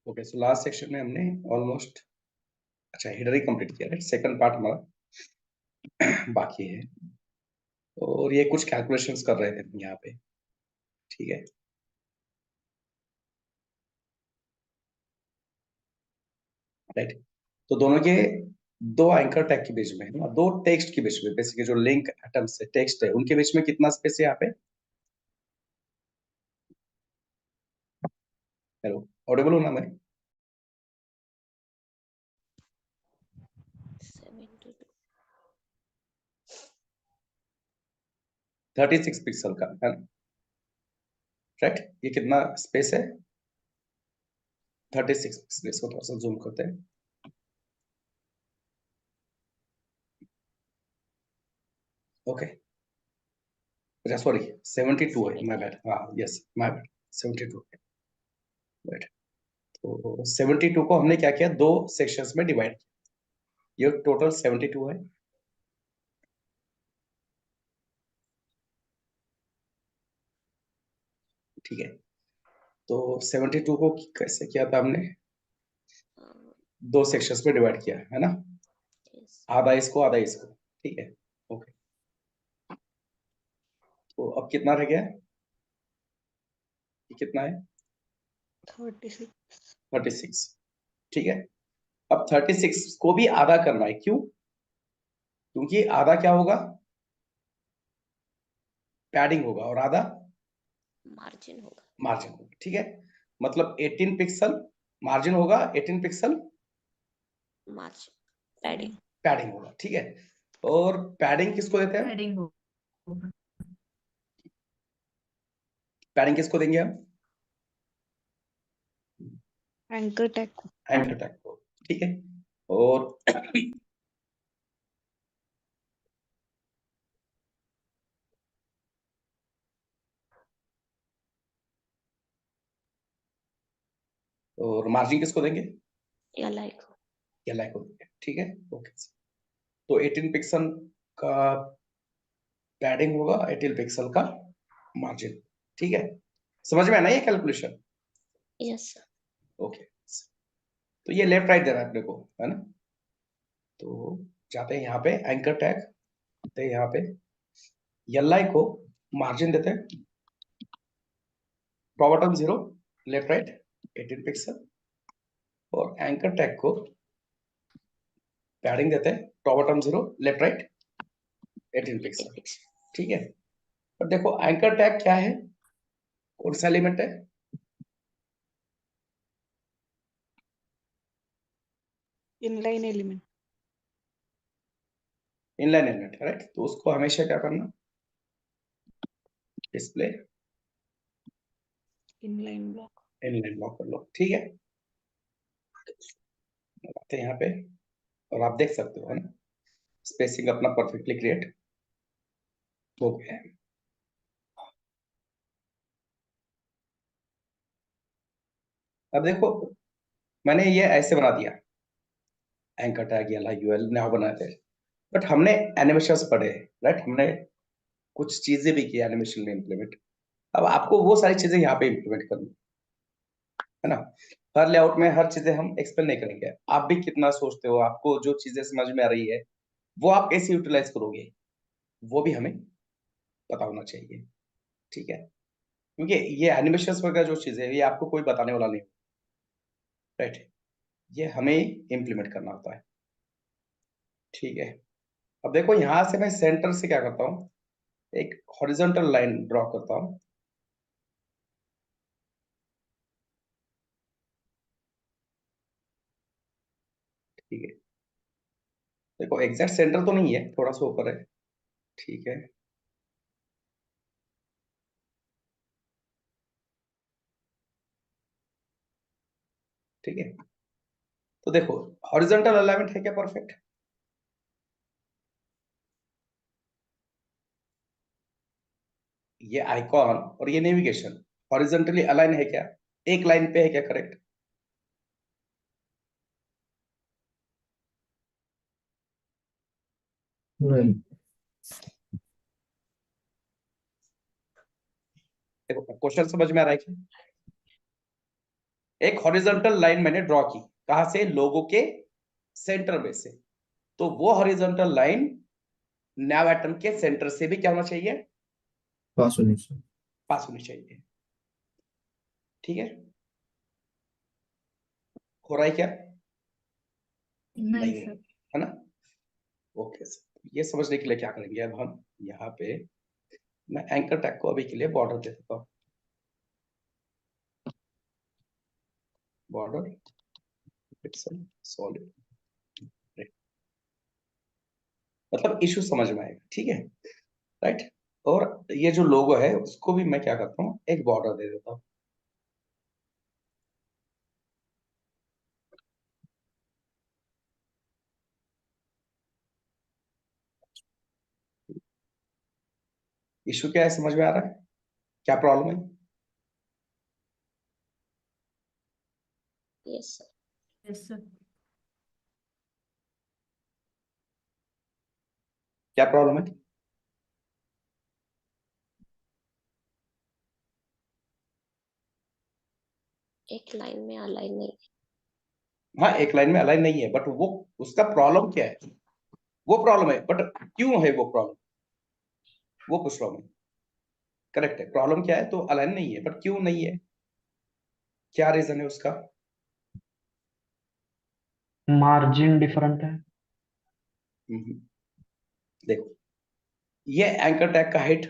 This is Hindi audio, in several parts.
ओके, सो लास्ट सेक्शन में हमने ऑलमोस्ट अच्छा हेडर ही कंप्लीट किया है। सेकंड पार्ट हमारा बाकी है और ये कुछ कैलकुलेशंस कर रहे थे हम यहाँ पे। ठीक है, राइट। तो दोनों के दो एंकर टैग के बीच में ना, दो टेक्स्ट के बीच में, बेसिकली जो लिंक एटम्स है, टेक्स्ट है, उनके बीच में कितना स्पेस है यहाँ पे? हेलो, ऑडिबल हूं ना मैं? 36 पिक्सल का है ना, राइट। ये कितना स्पेस है? 36 पिक्सल। इसको थोड़ा सा जूम करते हैं। ओके, अच्छा सॉरी, 72 है, माय बैड। हाँ यस, माय बैड, 72 है, राइट। तो 72 को हमने क्या किया, दो सेक्शंस में डिवाइड किया। ये टोटल 72 है। ठीक है, तो 72 को कैसे किया था हमने? दो सेक्शंस में डिवाइड किया है ना, आधा इसको आधा इसको। ठीक है, ओके। तो अब कितना रह गया? ये कितना है? 36। ठीक है, अब 36 को भी आधा करना है। क्यों? क्योंकि आधा क्या होगा? पैडिंग होगा, और आधा मार्जिन होगा। मार्जिन होगा। ठीक है, मतलब 18 पिक्सल मार्जिन होगा, 18 पिक्सल मार्जिन पैडिंग पैडिंग होगा। ठीक है, और पैडिंग किसको देते हैं? पैडिंग होगा। पैडिंग किसको देंगे हम? एंकर टैग को। एंकर टैग को। ठीक है, और और मार्जिन किसको देंगे? या लाइक एल को देंगे। ठीक है, ओके। तो 18 पिक्सल का पैडिंग होगा, 18 पिक्सल का मार्जिन। ठीक है, समझ में आना ये कैलकुलेशन? यस ओके, तो ये लेफ्ट राइट दे रहा है अपने को, है ना। तो जाते हैं यहाँ पे एंकर टैग, आते हैं यहाँ पे एल को मार्जिन देते हैं, top bottom 0, left right 18 pixel, और एंकर टैग को पैडिंग देते हैं, top bottom 0, left right 18 pixel. ठीक है, और देखो एंकर टैग क्या है, कौन सा एलिमेंट है? Inline element. Inline element, right. तो उसको हमेशा क्या करना, display inline block. Inline block कर लो। ठीक है, आते हैं यहाँ पे, और आप देख सकते हो, है ना, स्पेसिंग अपना परफेक्टली क्रिएट हो गया है। अब देखो, मैंने ये ऐसे बना दिया, एंकर टैग या यूएल नाउ बनाए थे, बट हमने एनिमेशंस पढ़े, राइट। हमने कुछ चीजें भी की एनिमेशन में इम्प्लीमेंट। अब आपको वो सारी चीजें यहाँ पे इम्प्लीमेंट करनी है ना। हर लेआउट में हर चीजें हम एक्सप्लेन नहीं करेंगे। आप भी कितना सोचते हो, आपको जो चीजें समझ में आ रही है वो आप कैसे यूटिलाइज करोगे, वो भी हमें पता होना चाहिए। ठीक है, क्योंकि ये एनिमेशंस वगैरह जो चीजें है ये आपको कोई बताने वाला नहीं, राइट। ये हमें इम्प्लीमेंट करना होता है। ठीक है, अब देखो यहां से मैं सेंटर से क्या करता हूँ, एक हॉरिजॉन्टल लाइन ड्रॉ करता हूँ। ठीक है, देखो एग्जैक्ट सेंटर तो नहीं है, थोड़ा सा ऊपर है। ठीक है, ठीक है, तो देखो हॉरिजॉन्टल अलाइनमेंट है क्या परफेक्ट? ये आइकॉन और ये नेविगेशन हॉरिजॉन्टली अलाइन है क्या? एक लाइन पे है क्या? करेक्ट। नहीं। देखो क्वेश्चन समझ में आ रहा है क्या? एक हॉरिजॉन्टल लाइन मैंने ड्रॉ की, कहां से? लोगो के सेंटर में से। तो वो हॉरिजॉन्टल लाइन नैव एटम के सेंटर से भी क्या होना चाहिए? पास होनी चाहिए। पास होनी चाहिए। ठीक है, हो रहा है क्या? नहीं नहीं, सर। है ना? ओके सर, ये समझने के लिए क्या करेंगे अब हम यहाँ पे, मैं एंकर टैग को अभी के लिए बॉर्डर दे देता हूँ। बॉर्डर पिक्सल सॉलिड, मतलब इशू समझ में आएगा। ठीक है, राइट। और ये जो लोगो है उसको भी मैं क्या करता हूँ, एक बॉर्डर दे देता हूँ। इशू क्या है, समझ में आ रहा है? क्या प्रॉब्लम है? Yes sir. Yes sir. क्या प्रॉब्लम है? एक लाइन में अलाइन नहीं है। हाँ, एक लाइन में अलाइन नहीं है, बट वो उसका प्रॉब्लम क्या है? वो प्रॉब्लम है, बट क्यों है वो प्रॉब्लम, वो पूछ रहा हूँ मैं। करेक्ट है, प्रॉब्लम क्या है? तो अलाइन नहीं है, बट क्यों नहीं है? क्या रीजन है उसका? मार्जिन डिफरेंट है। देखो, ये एंकर टैग का हाइट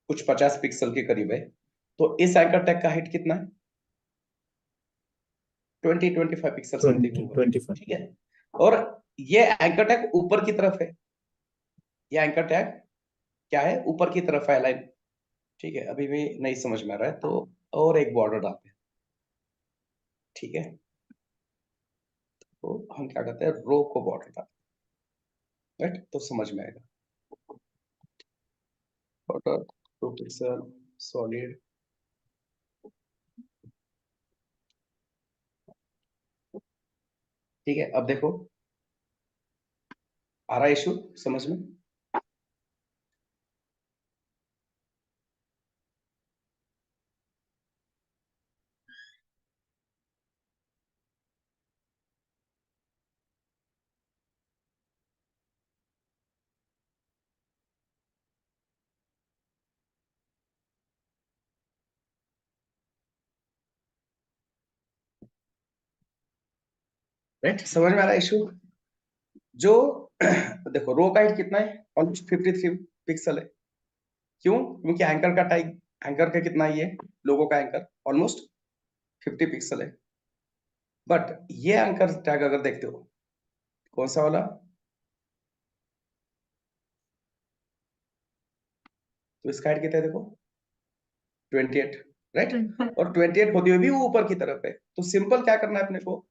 कुछ 50 पिक्सल के करीब है, तो इस एंकर टैग का हाइट कितना है? 20-25 पिक्सल समथिंग होगा। 25। ठीक है, और ये एंकर टैग ऊपर की तरफ है, ये एंकर टैग क्या है? ऊपर की तरफ है लाइन। ठीक है, अभी भी नहीं समझ में आ रहा है तो और एक बॉर्डर डालते हैं। ठीक है, तो हम क्या करते हैं, रो को बॉर्डर डालते हैं, राइट? तो समझ में आएगा। Border 2 pixel solid. ठीक है, अब देखो आ रहा इशू समझ में? राइट, समझ में आ रहा है इशू? जो देखो, रो का हाइट कितना है? ऑलमोस्ट 53 पिक्सल है। क्यों? क्योंकि एंकर का टाइप, एंकर का कितना है, ये लोगों का एंकर ऑलमोस्ट 50 पिक्सल है। बट ये एंकर टैग अगर देखते हो, कौन सा वाला, तो इसका हाइट कितना है देखो, 28, राइट? और 28 होते हुए भी वो ऊपर की तरफ है, तो सिंपल क्या करना है अपने को,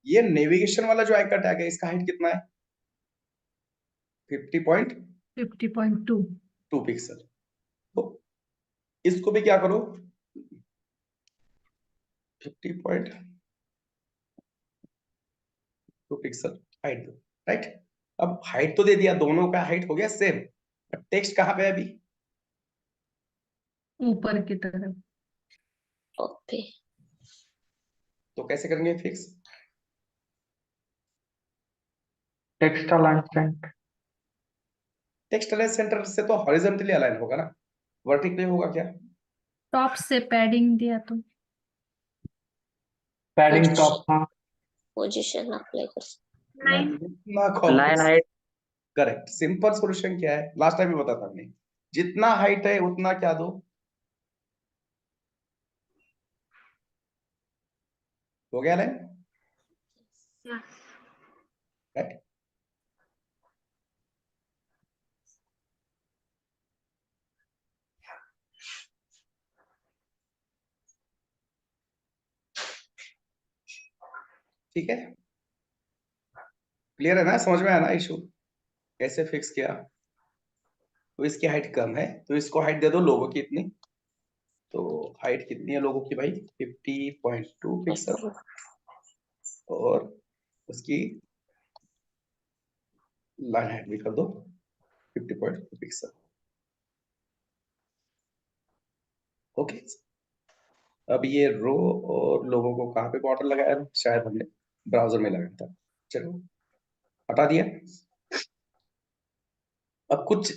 ये नेविगेशन वाला जो एंकर टैग है इसका हाइट कितना है? 50.2 पिक्सल। तो इसको भी क्या करो, 50.2 पिक्सल हाइट दो, राइट? अब हाइट तो दे दिया, दोनों का हाइट हो गया सेम, टेक्स्ट कहाँ पे है अभी? ऊपर की तरफ। टॉप पे। तो कैसे करेंगे fix? Text align cent. Text align center से तो हॉरिजॉन्टली अलाइन होगा ना, वर्टिकली होगा क्या? टॉप से पैडिंग दिया तो। Padding top. हाँ, पोजीशन अप्लाई कर सकते। ना, लाइन। इतना line complex. Height. Correct, simple solution क्या है, लास्ट टाइम भी बताया था हमने, जितना हाइट है उतना क्या दो, हो गया लाइन, राइट? ठीक है, क्लियर है ना, समझ में आया ना इशू कैसे फिक्स किया? तो इसकी हाइट कम है तो इसको हाइट दे दो लोगों की इतनी, तो हाइट कितनी है लोगों की भाई? 50.2 पिक्सल, और उसकी लाइन हाइट भी कर दो 50.2 पिक्सल। ओके, अब ये रो और लोगों को कहाँ पे बॉर्डर लगाया है? शायद हमने ब्राउजर में लगाया था, चलो हटा दिया। अब कुछ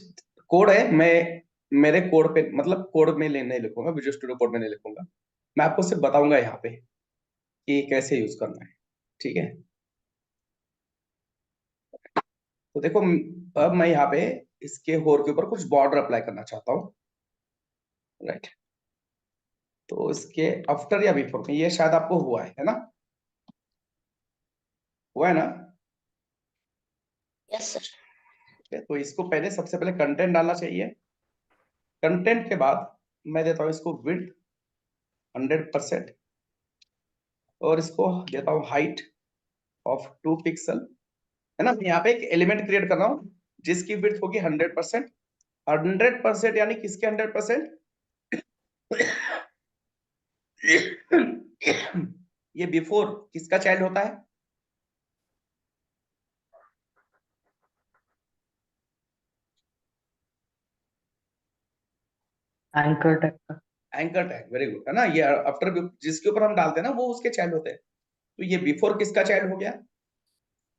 कोड है, मैं मेरे कोड पे मतलब कोड में नहीं लिखूंगा, विजुअल स्टूडियो कोड में नहीं लिखूंगा, मैं आपको सिर्फ बताऊंगा यहाँ पे कि कैसे यूज करना है, ठीक है। तो देखो अब मैं यहाँ पे इसके होर के ऊपर कुछ बॉर्डर अप्लाई करना चाहता हूँ, राइट। तो इसके आफ्टर या बिफोर में ये शायद आपको हुआ है ना, हुआ है ना। Yes sir. ठीक है, तो इसको पहले सबसे पहले कंटेंट डालना चाहिए। कंटेंट के बाद मैं देता हूँ इसको विड्थ 100% और इसको देता हूँ हाइट ऑफ 2 पिक्सल, है ना। यहाँ पे एक एलिमेंट क्रिएट कर रहा हूँ जिसकी विड्थ होगी 100%। 100% यानी किसके 100%? ये बिफोर किसका चाइल्ड होता है? एंकर टैग का। एंकर टैग, वेरी गुड, है ना। ये आफ्टर जिसके ऊपर हम डालते हैं ना वो उसके चाइल्ड होते हैं। तो ये बिफोर किसका चाइल्ड हो गया?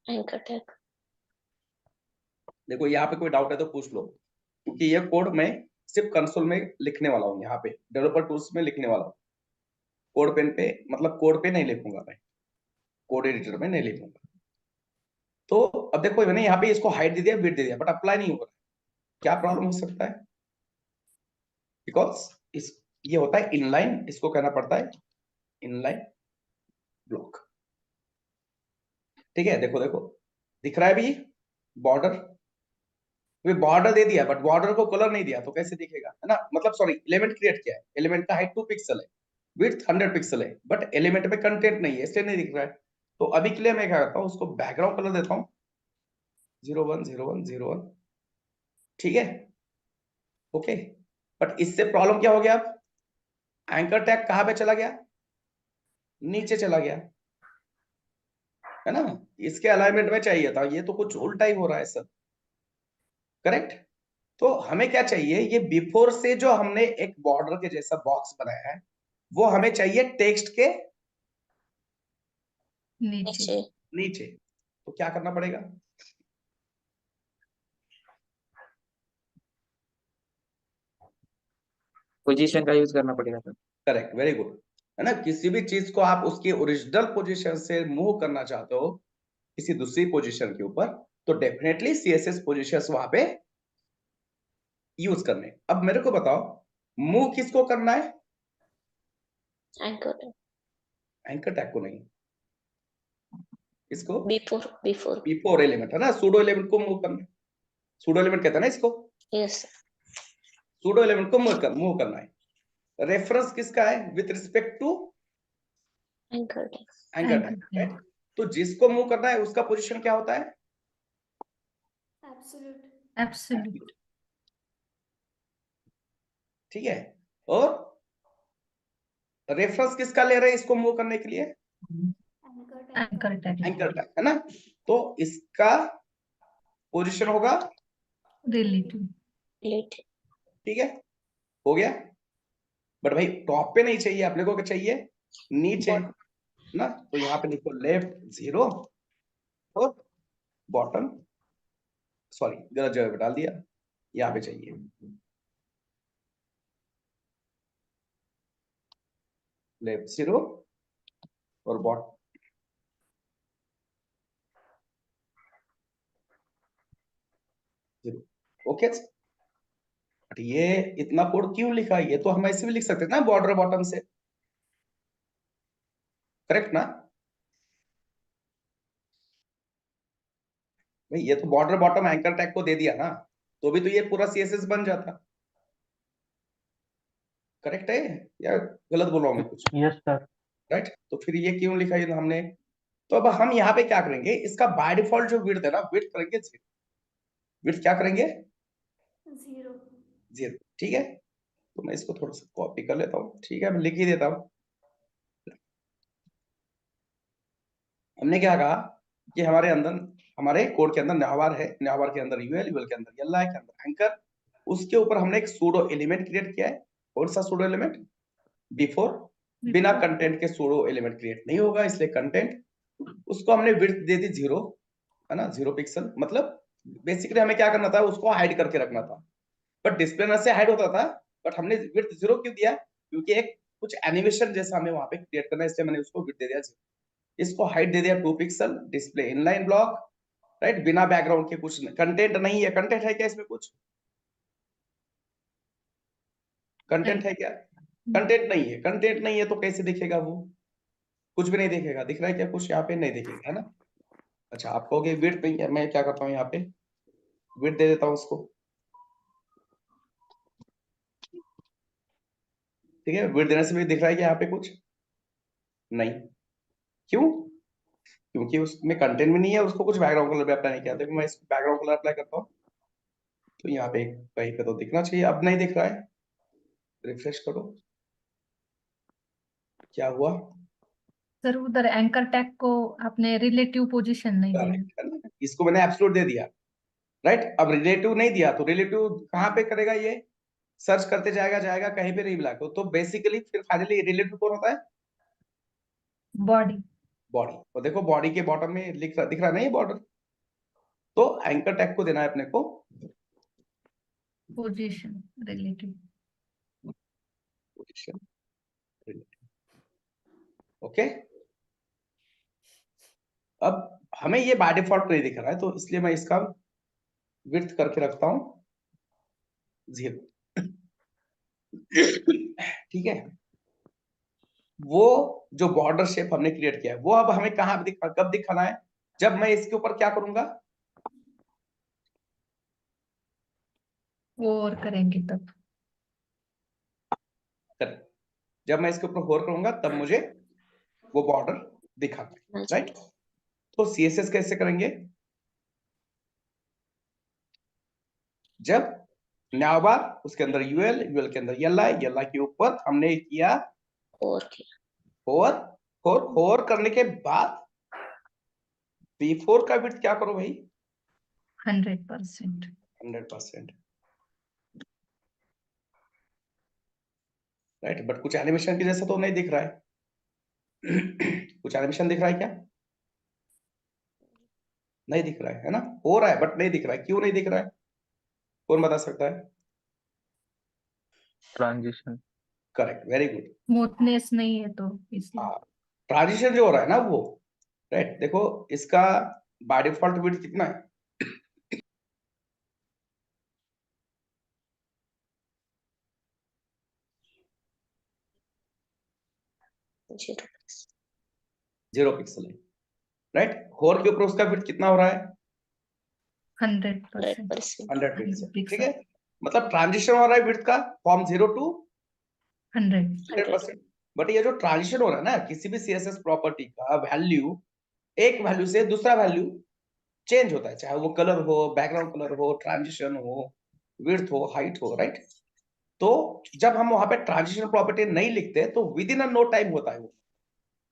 Anchor tag. देखो यहाँ पे कोई डाउट है तो पूछ लो, क्योंकि ये कोड मैं सिर्फ कंसोल में लिखने वाला हूँ, यहाँ पे डेवलपर टूल्स में लिखने वाला हूँ। कोड पेन पे मतलब कोड पे नहीं लिखूंगा मैं, कोड एडिटर में नहीं लिखूंगा। तो अब देखो मैंने यहाँ पे इसको हाइट दे दिया, विड्थ दे दिया, बट अप्लाई नहीं हो रहा है। क्या प्रॉब्लम हो सकता है? बिकॉज इस ये होता है इनलाइन, इसको कहना पड़ता है इनलाइन ब्लॉक। ठीक है, देखो देखो दिख रहा है भी बॉर्डर, बॉर्डर दे दिया बट बॉर्डर को कलर नहीं दिया तो कैसे दिखेगा, है ना। मतलब सॉरी, एलिमेंट क्रिएट किया है, एलिमेंट का हाइट 2 पिक्सल है, विड्थ 100 पिक्सल है, बट एलिमेंट में कंटेंट नहीं है इसलिए नहीं दिख रहा है। तो अभी के लिए मैं क्या करता हूँ, उसको बैकग्राउंड कलर देता हूँ 010101, ठीक है, ओके। बट इससे प्रॉब्लम क्या हो गया, अब एंकर टैग कहां पे चला गया? नीचे चला गया, है ना। इसके अलाइनमेंट में चाहिए था, ये तो कुछ उल्टा ही हो रहा है सर, करेक्ट। तो हमें क्या चाहिए, ये बिफोर से जो हमने एक बॉर्डर के जैसा बॉक्स बनाया है वो हमें चाहिए टेक्स्ट के नीचे। नीचे। नीचे। तो क्या करना पड़ेगा, पोजीशन का यूज करना पड़ेगा सर। करेक्ट, वेरी गुड, है ना। किसी भी चीज को आप उसकी ओरिजिनल पोजीशन से मूव करना चाहते हो किसी दूसरी पोजीशन के ऊपर, तो डेफिनेटली सीएसएस पोजीशंस वहां पे यूज करने। अब मेरे को बताओ मूव किसको करना है? Anchor tag. एंकर टैग को नहीं, इसको बिफोर बिफोर। बिफोर एलिमेंट, है ना, सूडो एलिमेंट को मूव करना है। सूडो एलिमेंट कहता है ना इसको, यस। सूडो एलिमेंट को मूव करना है। रेफरेंस किसका है with respect to anchor tag. Anchor tag, right. तो जिसको मूव करना है उसका पोजीशन क्या होता है? एब्सोल्यूट। ठीक है, और रेफरेंस किसका ले रहे हैं इसको मूव करने के लिए? Anchor tag. एंकर टैग, है ना। तो इसका पोजीशन होगा रिलेटिव। लेट। ठीक है, हो गया। बट भाई टॉप पे नहीं चाहिए, अपने को क्या चाहिए? नीचे ना। तो यहाँ पे लिखो लेफ्ट 0 और बॉटम, सॉरी गलत जगह पे डाल दिया, यहाँ पे चाहिए लेफ्ट 0 और बॉटम। ओके, बट ये इतना कोड क्यों लिखा है? ये तो हम ऐसे भी लिख सकते थे ना, बॉर्डर बॉटम से, करेक्ट ना भाई। ये तो बॉर्डर बॉटम एंकर टैग को दे दिया ना, तो भी तो ये पूरा सीएसएस बन जाता, करेक्ट है या गलत बोल रहा हूं मैं कुछ? Yes sir. राइट, तो फिर ये क्यों लिखा है हमने? तो अब हम यहाँ पे क्या करेंगे, इसका बाय डिफॉल्ट जो विड्थ है ना, विड्थ करेंगे 0, विड्थ क्या करेंगे? 0, ठीक है। तो मैं इसको थोड़ा सा कॉपी कर लेता हूँ, ठीक है, मैं लिख ही देता हूँ। हमने क्या कहा कि हमारे अंदर, हमारे कोड के अंदर नावार है, नावार के अंदर यूएल, यूएल के अंदर एल, के अंदर एंकर, उसके ऊपर हमने एक सूडो एलिमेंट क्रिएट किया है। कौन सा सूडो एलिमेंट? बिफोर बिना before, कंटेंट के सूडो एलिमेंट क्रिएट नहीं होगा, इसलिए कंटेंट उसको हमने विड्थ दे दी 0, है ना, 0 पिक्सल। मतलब बेसिकली हमें क्या करना था, उसको हाइड करके रखना था, बट डिस्प्ले से हाइड होता था, बट हमने विड्थ 0 क्यों दिया, क्योंकि एक कुछ एनिमेशन जैसा हमें वहां पे क्रिएट करना है, इसलिए मैंने उसको विड्थ दे दिया 0। इसको हाइट दे दिया 2 pixel, display inline block, right, बिना बैकग्राउंड के, कुछ कंटेंट नहीं है। कंटेंट है क्या इसमें, कुछ कंटेंट है क्या? कंटेंट नहीं है, कंटेंट नहीं है तो कैसे दिखेगा वो? कुछ भी नहीं दिखेगा। दिख रहा है क्या कुछ? यहाँ पे नहीं दिखेगा, है ना। अच्छा, आप कहोगे विड्थ नहीं है, मैं क्या करता हूँ, यहाँ पे विड्थ दे देता हूँ उसको, ठीक है। विड्थ देने से भी दिख रहा है कि यहाँ पे कुछ नहीं, क्यों? क्योंकि उसमें कंटेंट भी नहीं है, उसको कुछ बैकग्राउंड कलर भी अप्लाई नहीं किया। देखो मैं इसको बैकग्राउंड कलर अप्लाई करता हूँ, तो यहाँ पे कहीं पे तो दिखना चाहिए, अब नहीं दिख रहा है। रिफ्रेश करो, क्या हुआ? सर उधर एंकर टैग को आपने रिलेटिव पोजीशन नहीं दिया। करेक्ट, है ना? इसको मैंने एब्सोल्यूट दे दिया, राइट। अब रिलेटिव नहीं दिया तो रिलेटिव कहाँ पे करेगा, ये सर्च करते जाएगा जाएगा, कहीं पे नहीं मिला तो बेसिकली फिर फाइनली रिलेटिव कौन होता है? Body body. तो देखो बॉडी के बॉटम में दिख रहा नहीं बॉर्डर, तो एंकर टैग को देना है अपने को position relative. Position relative, okay. अब हमें ये बाय डिफॉल्ट नहीं दिख रहा है, तो इसलिए मैं इसका विड्थ करके रखता हूं 0, ठीक है। वो जो बॉर्डर शेप हमने क्रिएट किया है, वो अब हमें कब दिखाना है? जब मैं इसके ऊपर क्या करूंगा, और करेंगे तब। जब मैं इसके ऊपर होर करूंगा तब मुझे वो बॉर्डर दिखाना है, राइट। तो सीएसएस कैसे करेंगे? जब नावबार, उसके अंदर यूएल, यूएल के अंदर एलआई, एलआई के ऊपर हमने किया और क्या? होर, होर करने के बाद बिफोर का विड्थ क्या करो भाई? 100%। 100%, राइट। बट कुछ एनिमेशन के जैसा तो नहीं दिख रहा है। कुछ एनिमेशन दिख रहा है क्या? नहीं दिख रहा है ना, हो रहा है बट नहीं दिख रहा है। क्यों नहीं दिख रहा है, कौन बता सकता है? Transition. Correct, very good. Smoothness नहीं है तो इसलिए। हाँ, ट्रांजिशन जो हो रहा है ना वो, राइट। देखो इसका बाय डिफॉल्ट विड्थ कितना है? जीरो 0 पिक्सल है, राइट। होर के ऊपर उसका विड्थ कितना हो रहा है? 100%। 100%। 100 पिक्सल, ठीक पिक्सल है। मतलब ट्रांजिशन हो रहा है विड्थ का फ्रॉम 0 to 100। 100%। बट ये जो ट्रांजिशन हो रहा है ना, किसी भी सीएसएस प्रॉपर्टी का वैल्यू एक वैल्यू से दूसरा वैल्यू चेंज होता है, चाहे वो कलर हो, बैकग्राउंड कलर हो, ट्रांजिशन हो, विड्थ हो, हाइट हो, राइट। तो जब हम वहां पे ट्रांजिशन प्रॉपर्टी नहीं लिखते तो within a no time होता है वो,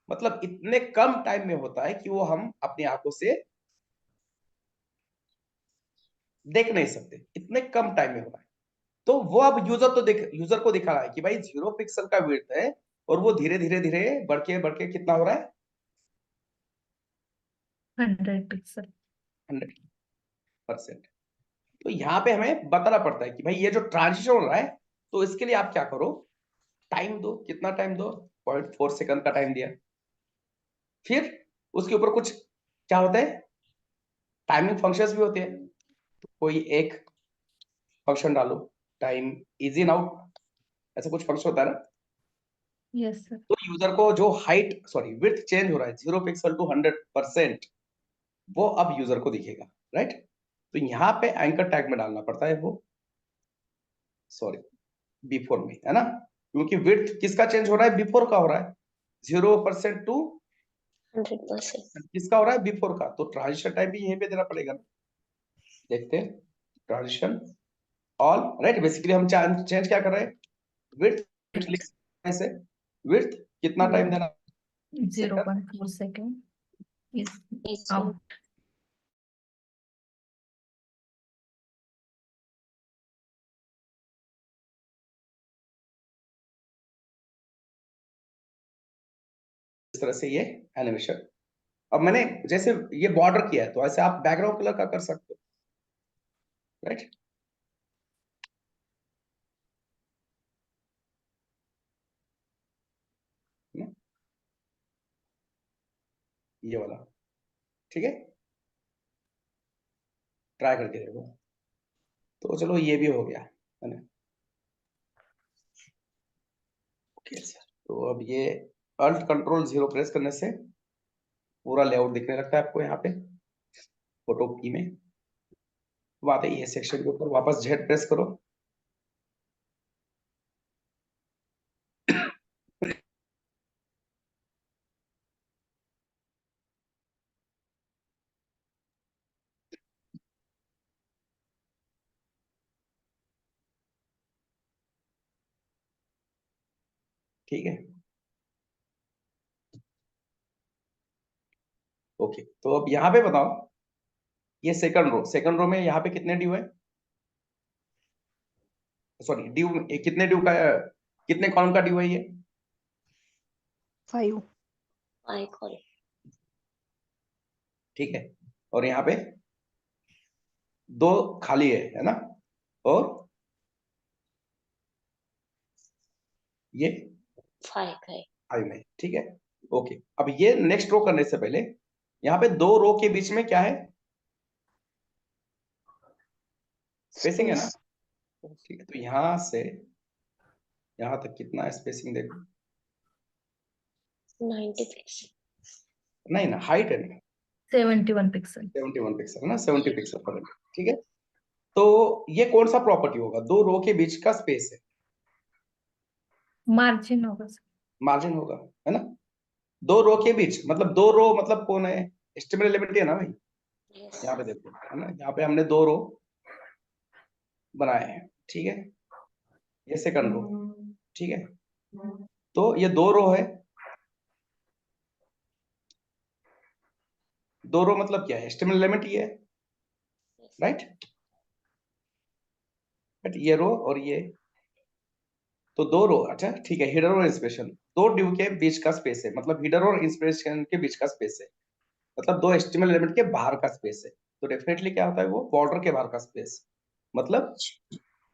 मतलब इतने कम टाइम में होता है कि वो हम अपनी आंखों से देख नहीं सकते, इतने कम टाइम में हो रहा है। तो वो अब यूजर को दिखा रहा है कि भाई 0 पिक्सल का विड्थ है, और वो धीरे धीरे धीरे बढ़ के कितना हो रहा है? 100 पिक्सल। 100%। तो यहाँ पे हमें बताना पड़ता है कि भाई ये जो ट्रांजिशन हो रहा है, तो इसके लिए आप क्या करो, टाइम दो। कितना टाइम दो? 0.4 सेकंड का टाइम दिया। फिर उसके ऊपर कुछ क्या होता है, टाइमिंग फंक्शंस भी होते हैं। कोई एक फंक्शन डालो, टाइम इज इन आउट, ऐसा कुछ फंक्शन होता है ना। Yes sir. तो यूजर को जो हाइट सॉरी विड्थ चेंज हो रहा है 0 पिक्सल टू 100%, वो अब यूजर को दिखेगा, राइट। तो यहाँ पे एंकर टैग में डालना पड़ता है वो, सॉरी बिफोर में, है ना, क्योंकि विड्थ किसका चेंज हो रहा है? बिफोर का हो रहा है। 0% टू 100%। किसका हो रहा है? बिफोर का। तो ट्रांजिशन टाइम भी यहीं पे देना पड़ेगा ना। देखते हैं, ट्रांजिशन ऑल, राइट। बेसिकली हम चेंज क्या कर रहे हैं? विड्थ लिख से विड्थ कितना टाइम देना? 0.4 सेकेंड इज Is आउट। इस तरह से ये एनिमेशन। अब मैंने जैसे ये बॉर्डर किया है तो ऐसे आप बैकग्राउंड कलर का कर सकते हो, राइट। ये वाला ठीक है, ट्राई करके देखो। तो चलो ये भी हो गया है ना। ओके सर, तो अब ये अल्ट कंट्रोल 0 प्रेस करने से पूरा लेआउट दिखने लगता है आपको यहाँ पे फोटो की में। बात है ये सेक्शन के ऊपर वापस जेड प्रेस करो। ठीक है, ओके। तो अब यहाँ पे बताओ, ये सेकंड रो में यहाँ पे कितने ड्यू है, सॉरी ड्यू कितने ड्यू का, कितने कॉलम का ड्यू है ये? 5 I call. ठीक है, और यहाँ पे 2 खाली है ना, और ये 5 है। 5 में, ठीक है। ओके, अब ये नेक्स्ट रो करने से पहले यहाँ पे 2 रो के बीच में क्या है, स्पेसिंग है ना। Space. ठीक है, तो यहाँ से यहाँ तक कितना स्पेसिंग देखो, 96. नहीं ना, हाइट है ना 71 पिक्सल। 71 पिक्सल ना, 70 पिक्सल पर है, ठीक है। तो ये कौन सा प्रॉपर्टी होगा, 2 रो के बीच का स्पेस है, मार्जिन होगा सर। मार्जिन होगा, है ना। 2 रो के बीच मतलब 2 रो मतलब कौन है, एस्टिमेट एलिमेंट है ना भाई। Yes. यहाँ पे देखो है ना, यहाँ पे हमने 2 रो बनाए हैं, ठीक है। ये सेकंड रो, ठीक है। तो ये 2 रो है, 2 रो मतलब क्या है, एस्टिमेट एलिमेंट ये है, राइट। बट ये रो और ये, तो 2 रो, अच्छा ठीक है। हिडर और इंस्पिरेशन 2 ड्यू के बीच का स्पेस है, मतलब हिडर और इंस्पिरेशन के बीच का स्पेस है, मतलब 2 एस्टिमेट एलिमेंट के बाहर का स्पेस है। तो डेफिनेटली क्या होता है, वो बॉर्डर के बाहर का स्पेस, मतलब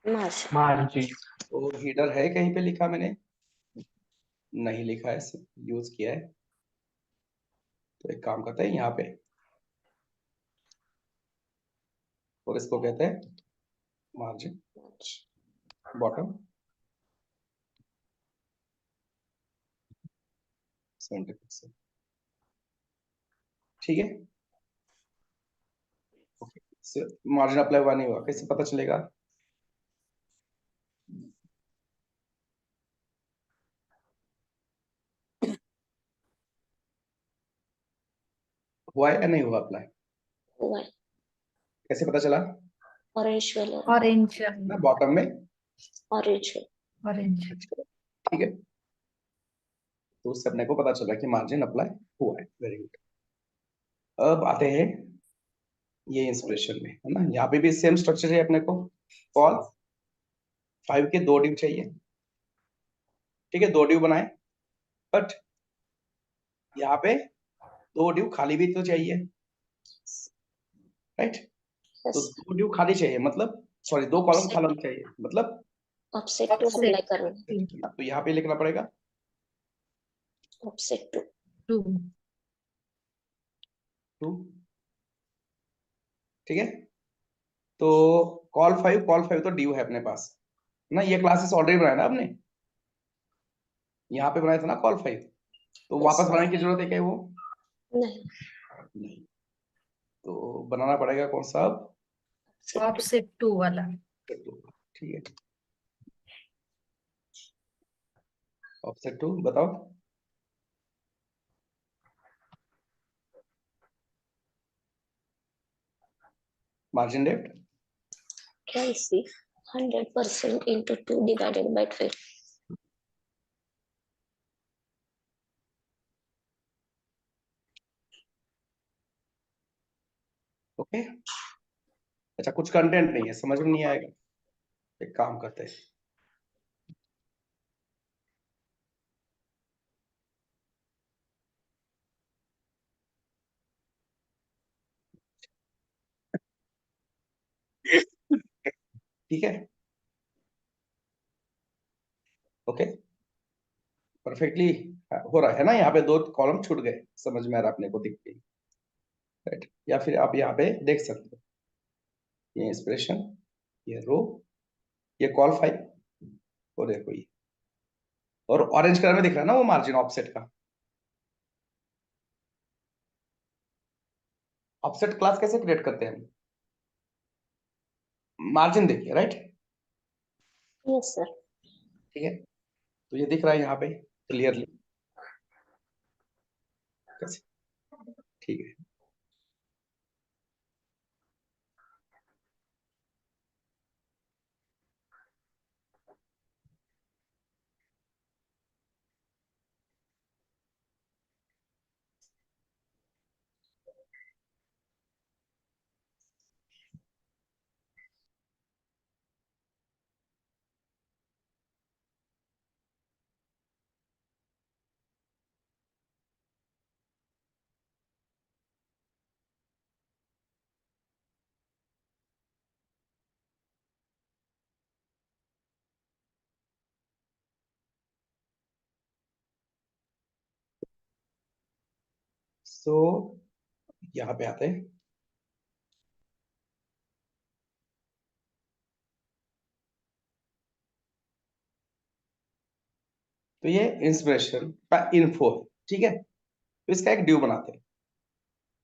Margin. मार्जिन। तो हीडर है कहीं पे लिखा, मैंने नहीं लिखा है, यूज किया है। तो एक काम करते हैं यहाँ पे, और इसको कहते हैं मार्जिन Margin. बॉटम 70 पिक्सल, ठीक है। ओके, मार्जिन अप्लाई हुआ नहीं हुआ कैसे पता चलेगा, हुआ है या नहीं हुआ अप्लाई, White. कैसे पता चला Orange color. ऑरेंज ना, बॉटम में, Orange. ऑरेंज। ठीक है। तो उससे अपने को पता चला कि मार्जिन अप्लाई हुआ है, वेरी गुड। अब आते हैं ये इंस्पिरेशन में, है ना। यहाँ पे भी सेम स्ट्रक्चर है अपने को, कॉल 5 के 2 ड्यू चाहिए, ठीक है, 2 ड्यू बनाए। बट यहाँ पे 2 ड्यू खाली भी तो चाहिए, राइट। तो Yes. 2 ड्यू खाली चाहिए मतलब, सॉरी 2 कॉलम खाली चाहिए मतलब, Offset to Offset. apply करना. तो यहाँ पे लिखना पड़ेगा Offset to. 2। 2, ठीक है। तो कॉल 5 तो ड्यू है अपने पास ना, ये क्लासेस ऑलरेडी बनाया ना आपने, यहाँ पे बनाया था ना कॉल 5, तो Yes, वापस sir. बनाने की जरूरत है क्या वो, नहीं. नहीं। तो बनाना पड़ेगा कौन सा, Offset to. ऑफसेट 2 वाला। ठीक है। ऑफसेट 2 बताओ, margin depth Can see 100% into 2 divided by 12. Okay. अच्छा, कुछ कंटेंट नहीं है, समझ में नहीं आएगा, एक काम करते हैं, ठीक है, ओके, परफेक्टली हो रहा है ना। यहाँ पे 2 कॉलम छूट गए, समझ में आ रहा अपने को, दिख गई, राइट। या फिर आप यहाँ पे देख सकते हो, ये इंस्पिरेशन, ये रो, ये कॉल फाइल, और देखो ये, और ऑरेंज कलर में दिख रहा है ना वो मार्जिन ऑफसेट का। ऑफसेट क्लास कैसे क्रिएट करते हैं हम? मार्जिन देखिए, राइट, Yes, sir. ठीक है, तो ये दिख रहा है यहाँ पे क्लियरली, कैसे, ठीक है। सो यहाँ पे आते हैं, तो ये इंस्पिरेशन का इन्फो है, ठीक है, तो इसका एक ड्यू बनाते हैं,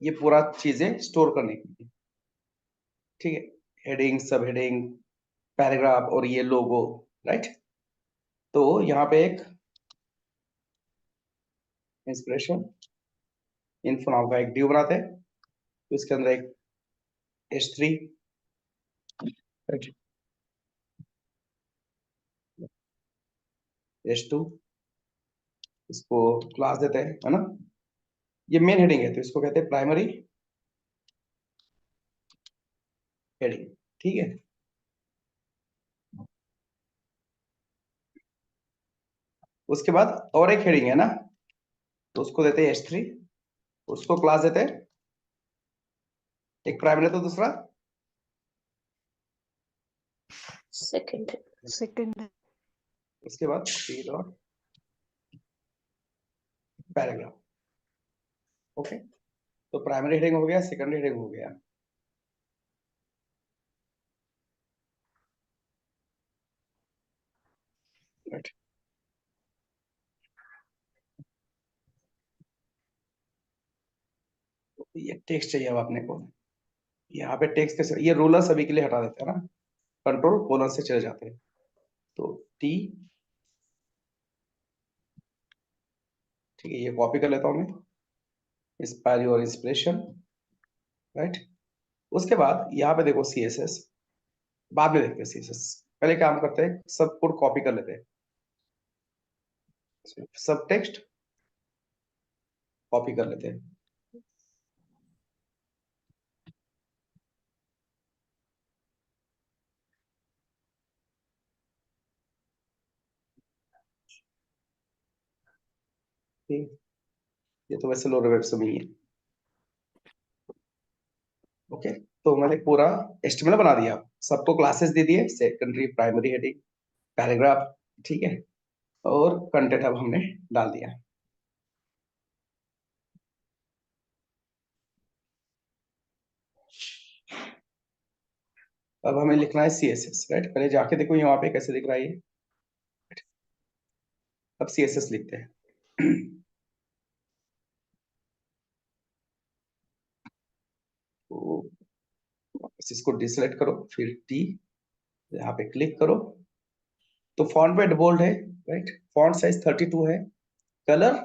ये पूरा चीजें स्टोर करने के लिए, ठीक है, हेडिंग, सब हेडिंग, पैराग्राफ और ये लोगो, राइट। तो यहाँ पे एक इंस्पिरेशन इन्फो नाम का एक ड्यू बनाते हैं, तो इसके अंदर एक h3, राइट, h2, इसको क्लास देते हैं, है ना। ये मेन हेडिंग है, तो इसको कहते हैं प्राइमरी हेडिंग, ठीक है। उसके बाद और एक हेडिंग है ना, तो उसको देते हैं h3, उसको क्लास देते हैं, एक प्राइमरी तो दूसरा Second. Second. उसके बाद पैराग्राफ, ओके। तो प्राइमरी हेडिंग हो गया, सेकेंडरी हेडिंग हो गया, राइट। ये टेक्स्ट चाहिए अब अपने को, यहाँ पे टेक्स्ट कैसे, ये रूलर सभी के लिए हटा देते हैं ना, कंट्रोल कोलन से चले जाते हैं, तो टी, ठीक है, ये कॉपी कर लेता हूँ मैं, इंस्पायर योर इंस्पिरेशन, राइट। उसके बाद यहाँ पे देखो CSS, बाद में देखते हैं CSS, पहले काम करते हैं, सब कोड कॉपी कर लेते हैं, सब टेक्स्ट कॉपी कर लेते हैं, ठीक, ये तो वैसे लोअर वेब से भी है, ओके। तो मैंने पूरा HTML बना दिया, सबको क्लासेस दे दिए, सेकेंडरी, प्राइमरी हेडिंग, पैराग्राफ, ठीक है, और कंटेंट अब हमने डाल दिया। अब हमें लिखना है CSS, राइट। पहले जाके देखो यहाँ पे कैसे दिख रहा है ये, अब CSS लिखते हैं। तो वापस इसको डिसेलेक्ट करो, फिर टी, यहाँ पे क्लिक करो, तो फॉन्ट पे बोल्ड है, राइट, फॉन्ट साइज 32 है, कलर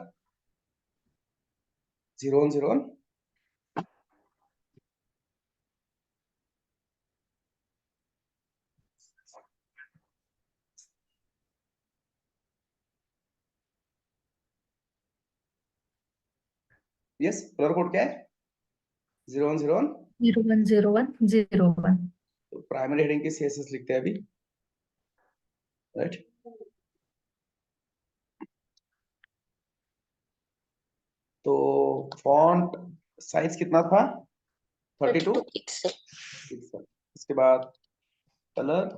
0 यस, कलर कोड क्या है, 0 010101। तो प्राइमरी हेडिंग की CSS लिखते हैं अभी, राइट। तो फॉन्ट साइज कितना था, 32 32 pixel. पिक्सल, इसके बाद कलर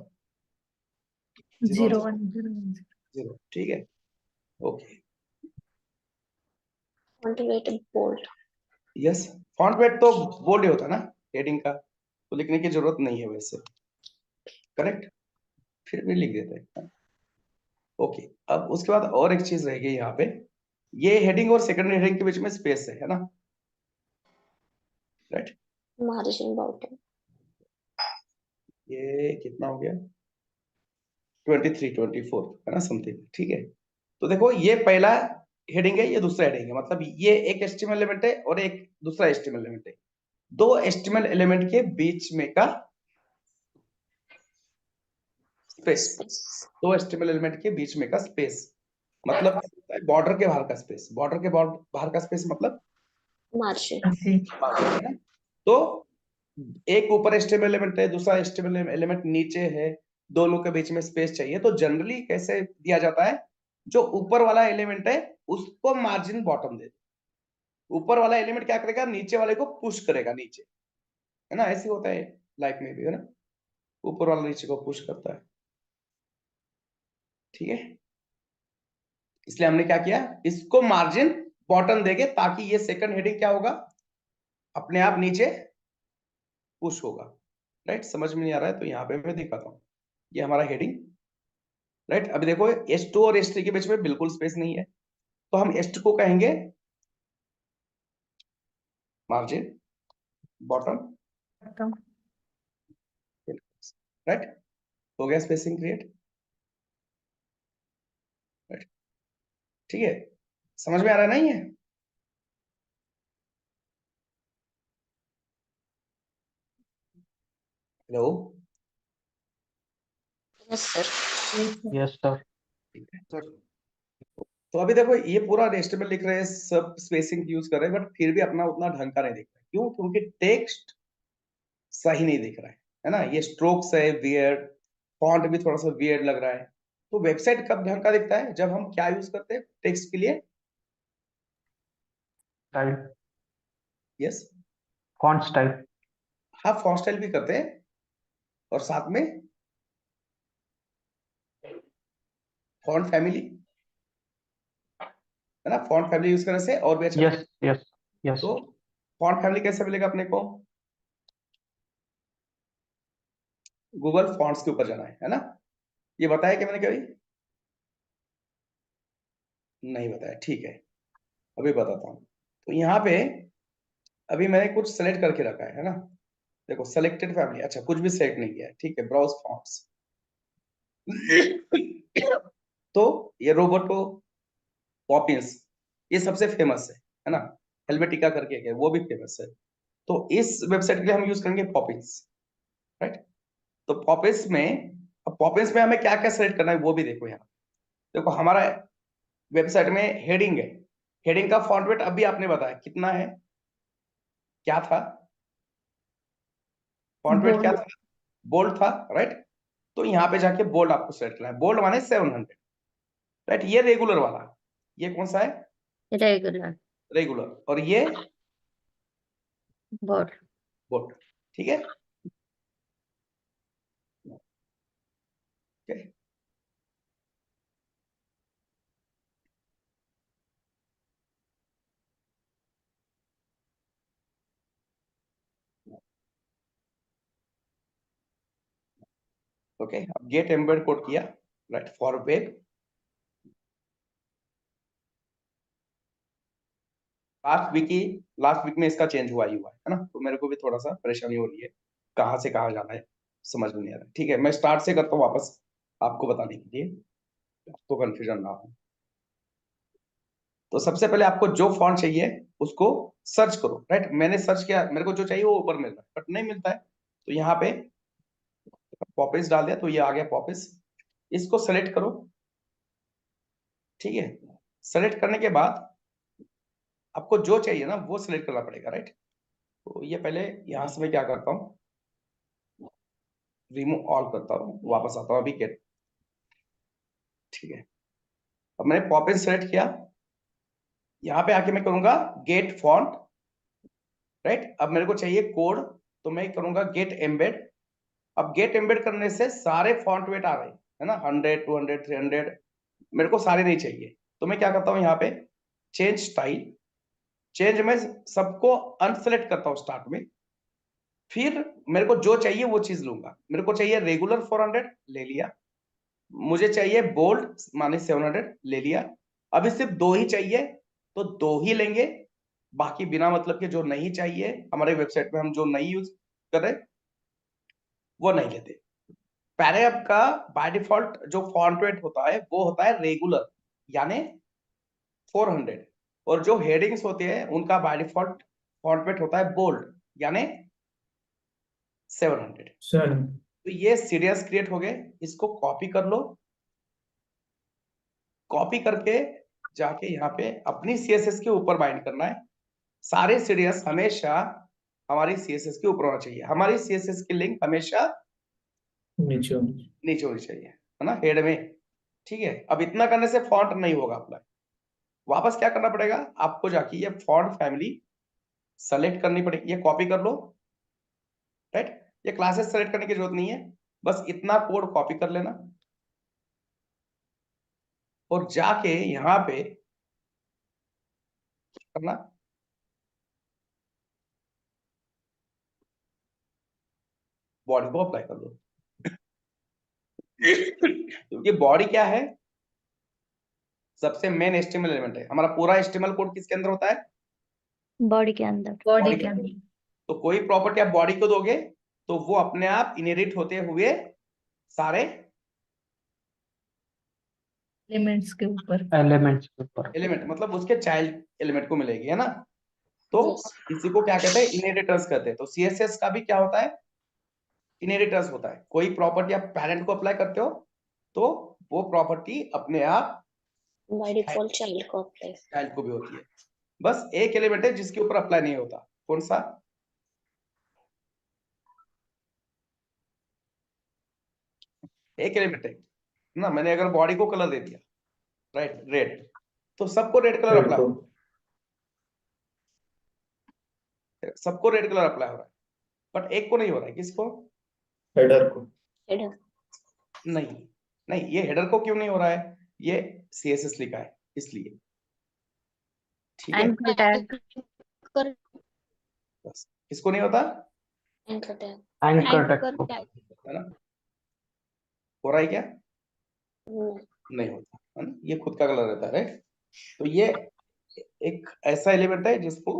0 1 0 1 0, ठीक है, okay. font weight bold. Yes, font weight तो बोल्ड ही होता है ना, हेडिंग का तो लिखने की जरूरत नहीं है वैसे, करेक्ट, फिर भी लिख देते हैं। ओके, अब उसके बाद और एक चीज रहेगी यहाँ पे, ये हेडिंग और सेकंड हेडिंग के बीच में स्पेस है ना, राइट। Margin bottom. ये कितना हो गया, 23 24 है ना समथिंग, ठीक है। तो देखो ये पहला हेडिंग है, ये दूसरा हेडिंग है, मतलब ये एक एचटीएमएल एलिमेंट है और एक दूसरा एचटीएमएल एलिमेंट है। दो एचटीएमएल एलिमेंट के बीच में का स्पेस, दो एचटीएमएल एलिमेंट के बीच में का स्पेस मतलब बॉर्डर के बाहर का स्पेस, बॉर्डर के बाहर का स्पेस मतलब Margin. margin, है ना। तो एक ऊपर एचटीएमएल एलिमेंट है, दूसरा एचटीएमएल एलिमेंट नीचे है, दोनों के बीच में स्पेस चाहिए, तो जनरली कैसे दिया जाता है, जो ऊपर वाला एलिमेंट है उसको मार्जिन बॉटम दे, ऊपर वाला एलिमेंट क्या करेगा, नीचे वाले को पुश करेगा नीचे, है ना, ऐसे होता है लाइफ में भी, है ना, ऊपर वाला नीचे को पुश करता है, ठीक है। इसलिए हमने क्या किया, इसको मार्जिन बॉटम देंगे ताकि ये सेकंड हेडिंग क्या होगा, अपने आप नीचे पुश होगा, राइट। समझ में नहीं आ रहा है तो यहाँ पे मैं दिखाता हूँ, ये हमारा हेडिंग, राइट। अभी देखो S2 और S3 के बीच में बिल्कुल स्पेस नहीं है, तो हम S2 को कहेंगे मार्जिन बॉटम, राइट, हो गया स्पेसिंग क्रिएट, राइट, ठीक है। समझ में आ रहा है नहीं है, hello, Yes, sir. Yes, sir. ठीक है। तो अभी देखो ये पूरा रेस्टेबल लिख रहे हैं, सब स्पेसिंग यूज कर रहे हैं, बट फिर भी अपना उतना ढंग का नहीं दिख रहा है, क्यों, क्योंकि टेक्स्ट सही नहीं दिख रहा है ना, ये स्ट्रोक्स है वियर्ड, फॉन्ट भी थोड़ा सा वियर्ड लग रहा है। तो वेबसाइट कब ढंग का दिखता है, जब हम क्या यूज करते हैं टेक्स्ट के लिए, Style. Yes, Font style. हाँ फॉन्ट स्टाइल भी करते हैं, और साथ में फॉन्ट फैमिली, है ना, फॉन्ट फैमिली यूज करने से और भी अच्छा Yes, दिखेगा। yes, yes. तो फॉन्ट फैमिली कैसे मिलेगा अपने को, गूगल फॉन्ट्स के ऊपर जाना है ना, ये बताया कि मैंने कभी नहीं बताया, ठीक है, अभी बताता हूँ। तो यहाँ पे अभी मैंने कुछ सेलेक्ट करके रखा है ना, देखो सेलेक्टेड फैमिली, अच्छा कुछ भी सेलेक्ट नहीं किया है, ठीक है, ब्राउज फॉन्ट्स। तो ये रोबोटो पॉपिंस, ये सबसे फेमस है ना, हेल्वेटिका करके है, वो भी फेमस है। तो इस वेबसाइट के लिए हम यूज करेंगे पॉपिंस, राइट। तो पॉपिंस में, अब पॉपिंस में हमें क्या क्या सेलेक्ट करना है वो भी देखो यहाँ, देखो हमारा वेबसाइट में हेडिंग है, हेडिंग का फॉन्ट वेट अभी आपने बताया कितना है, क्या था फॉन्ट वेट, क्या था, बोल्ड था, राइट। तो यहाँ पे जाके बोल्ड आपको सेलेक्ट करना है, बोल्ड माने 700, राइट। ये रेगुलर वाला, ये कौन सा है, Regular. रेगुलर, और ये Bold. बोल्ड, ठीक है, okay? ओके, अब गेट एम्बेड कोड किया, right, for web. Last week में इसका चेंज हुआ है ना, तो मेरे को भी थोड़ा सा परेशानी हो रही है, कहाँ से कहाँ जाना है समझ में नहीं आ रहा, ठीक है, मैं स्टार्ट से करता हूँ वापस आपको बताने के लिए, तो कंफ्यूजन ना हो। तो सबसे पहले आपको जो फॉन्ट चाहिए उसको सर्च करो, राइट। मैंने सर्च किया, मेरे को जो चाहिए वो ऊपर मिल रहा है, बट नहीं मिलता है, तो यहाँ पे पॉपिस डाल दिया, तो ये आ गया पॉपिस, इसको सेलेक्ट करो, ठीक है। सेलेक्ट करने के बाद आपको जो चाहिए ना वो सिलेक्ट करना पड़ेगा, राइट। तो ये पहले यहां से मैं क्या करता हूँ, रिमूव ऑल करता हूँ, वापस आता हूँ अभी गेट, ठीक है। अब मैंने पॉपिन सेलेक्ट किया, यहाँ पे आके मैं करूंगा गेट फॉन्ट, राइट। अब मेरे को चाहिए कोड, तो मैं करूंगा गेट एम्बेड। अब गेट एम्बेड करने से सारे फॉन्ट वेट आ रहे हैं, है ना, 100, 200, 300, मेरे को सारे नहीं चाहिए, तो मैं क्या करता हूँ यहाँ पे चेंज स्टाइल, चेंज में सबको अनसेलेक्ट करता हूँ स्टार्ट में, फिर मेरे को जो चाहिए वो चीज लूंगा। मेरे को चाहिए रेगुलर 400 ले लिया, मुझे चाहिए बोल्ड माने 700 ले लिया, अभी सिर्फ दो ही चाहिए तो दो ही लेंगे, बाकी बिना मतलब के जो नहीं चाहिए हमारे वेबसाइट में हम जो नहीं यूज कर रहे वो नहीं लेते। पैराग्राफ का बाय डिफॉल्ट जो फॉन्ट वेट होता है वो होता है रेगुलर यानी 400, और जो हेडिंग्स होते हैं उनका बाय डिफॉल्ट फॉन्ट वेट होता है बोल्ड यानी 700। सर तो ये सीरियस क्रिएट हो गए, इसको कॉपी कर लो, कॉपी करके जाके यहाँ पे अपनी सीएसएस के ऊपर बाइंड करना है। सारे सीरियस हमेशा हमारी सीएसएस के ऊपर होना चाहिए, हमारी सीएसएस की लिंक हमेशा नीचे नीचे होनी चाहिए, है ना, हेड में। ठीक है, अब इतना करने से फॉन्ट नहीं होगा अप्लाई, वापस क्या करना पड़ेगा आपको, जाके ये फॉन्ट फैमिली सेलेक्ट करनी पड़ेगी, ये कॉपी कर लो, राइट। ये क्लासेस सेलेक्ट करने की जरूरत नहीं है, बस इतना कोड कॉपी कर लेना और जाके यहाँ पे करना बॉडी को अप्लाई कर दो। क्योंकि बॉडी क्या है, सबसे मेन एचटीएमएल एलिमेंट है, हमारा पूरा एचटीएमएल कोड किसके अंदर होता है, बॉडी के अंदर। बॉडी बॉडी के के अंदर। अंदर। तो कोई प्रॉपर्टी आप बॉडी को दोगे तो वो अपने आप इनहेरिट होते हुए सारे एलिमेंट्स के ऊपर। एलिमेंट्स के ऊपर। एलिमेंट मतलब उसके चाइल्ड एलिमेंट को मिलेगी, है ना। तो Yes. इसी को क्या कहते हैं, इनहेरिटेंस कहते हैं। तो सीएसएस का भी क्या होता है, इनहेरिटेंस होता है। कोई प्रॉपर्टी आप पेरेंट को अप्लाई करते हो तो वो प्रॉपर्टी अपने आप बाय डिफॉल्ट चाइल्ड को अप्लाई। चाइल्ड को भी होती है। बस एक एलिमेंट है जिसके ऊपर अप्लाई नहीं होता, कौन सा, एक एलिमेंट है ना। मैंने अगर बॉडी को कलर दे दिया, राइट, रेड, तो सबको रेड कलर हेड अप्लाई को हो, सबको रेड कलर अप्लाई हो रहा है, बट एक को नहीं हो रहा है, किसको, हेडर को हेडर। नहीं नहीं, ये हेडर को क्यों नहीं हो रहा है, ये सीएसएस लिखा है इसलिए, ठीक है। Anchor tag. बस किसको नहीं होता, anchor tag. Anchor anchor tag को। टैग। है ना, हो रहा है क्या, नहीं। नहीं होता, है ना, ये खुद का कलर रहता है, राइट। तो ये एक ऐसा एलिमेंट है जिसको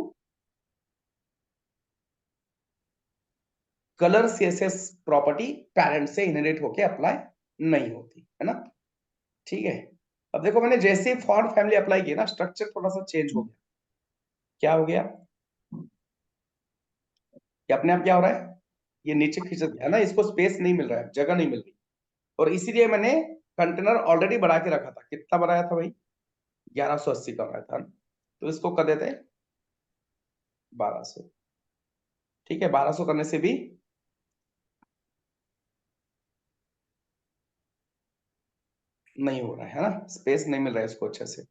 कलर सीएसएस प्रॉपर्टी पेरेंट से इनहेरिट होके अप्लाई नहीं होती, है ना, ठीक है। अब देखो मैंने जैसे ही फॉन्ट फैमिली अप्लाई किया ना, स्ट्रक्चर थोड़ा सा चेंज हो गया। क्या हो गया, ये अपने आप क्या हो रहा है, ये नीचे खिंच गया, है ना, इसको स्पेस नहीं मिल रहा है, जगह नहीं मिल रही, और इसीलिए मैंने कंटेनर ऑलरेडी बढ़ा के रखा था। कितना बढ़ाया था भाई, 1180 का बनाया था, तो इसको कर देते हैं 1200। ठीक है, 1200 करने से भी नहीं हो रहा है ना, स्पेस नहीं मिल रहा है इसको अच्छे से,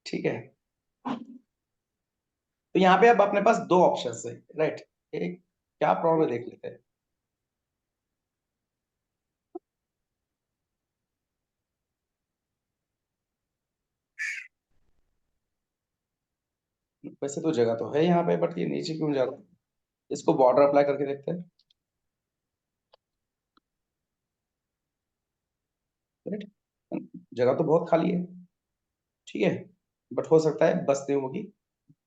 ठीक है। तो यहाँ पे अब अपने पास दो ऑप्शन है, राइट। एक क्या प्रॉब्लम देख लेते हैं, वैसे तो जगह तो है यहाँ पे, बट ये नीचे क्यों जा रहा है, इसको बॉर्डर अप्लाई करके देखते हैं, राइट। जगह तो बहुत खाली है, ठीक है, बट हो सकता है बस नहीं होगी।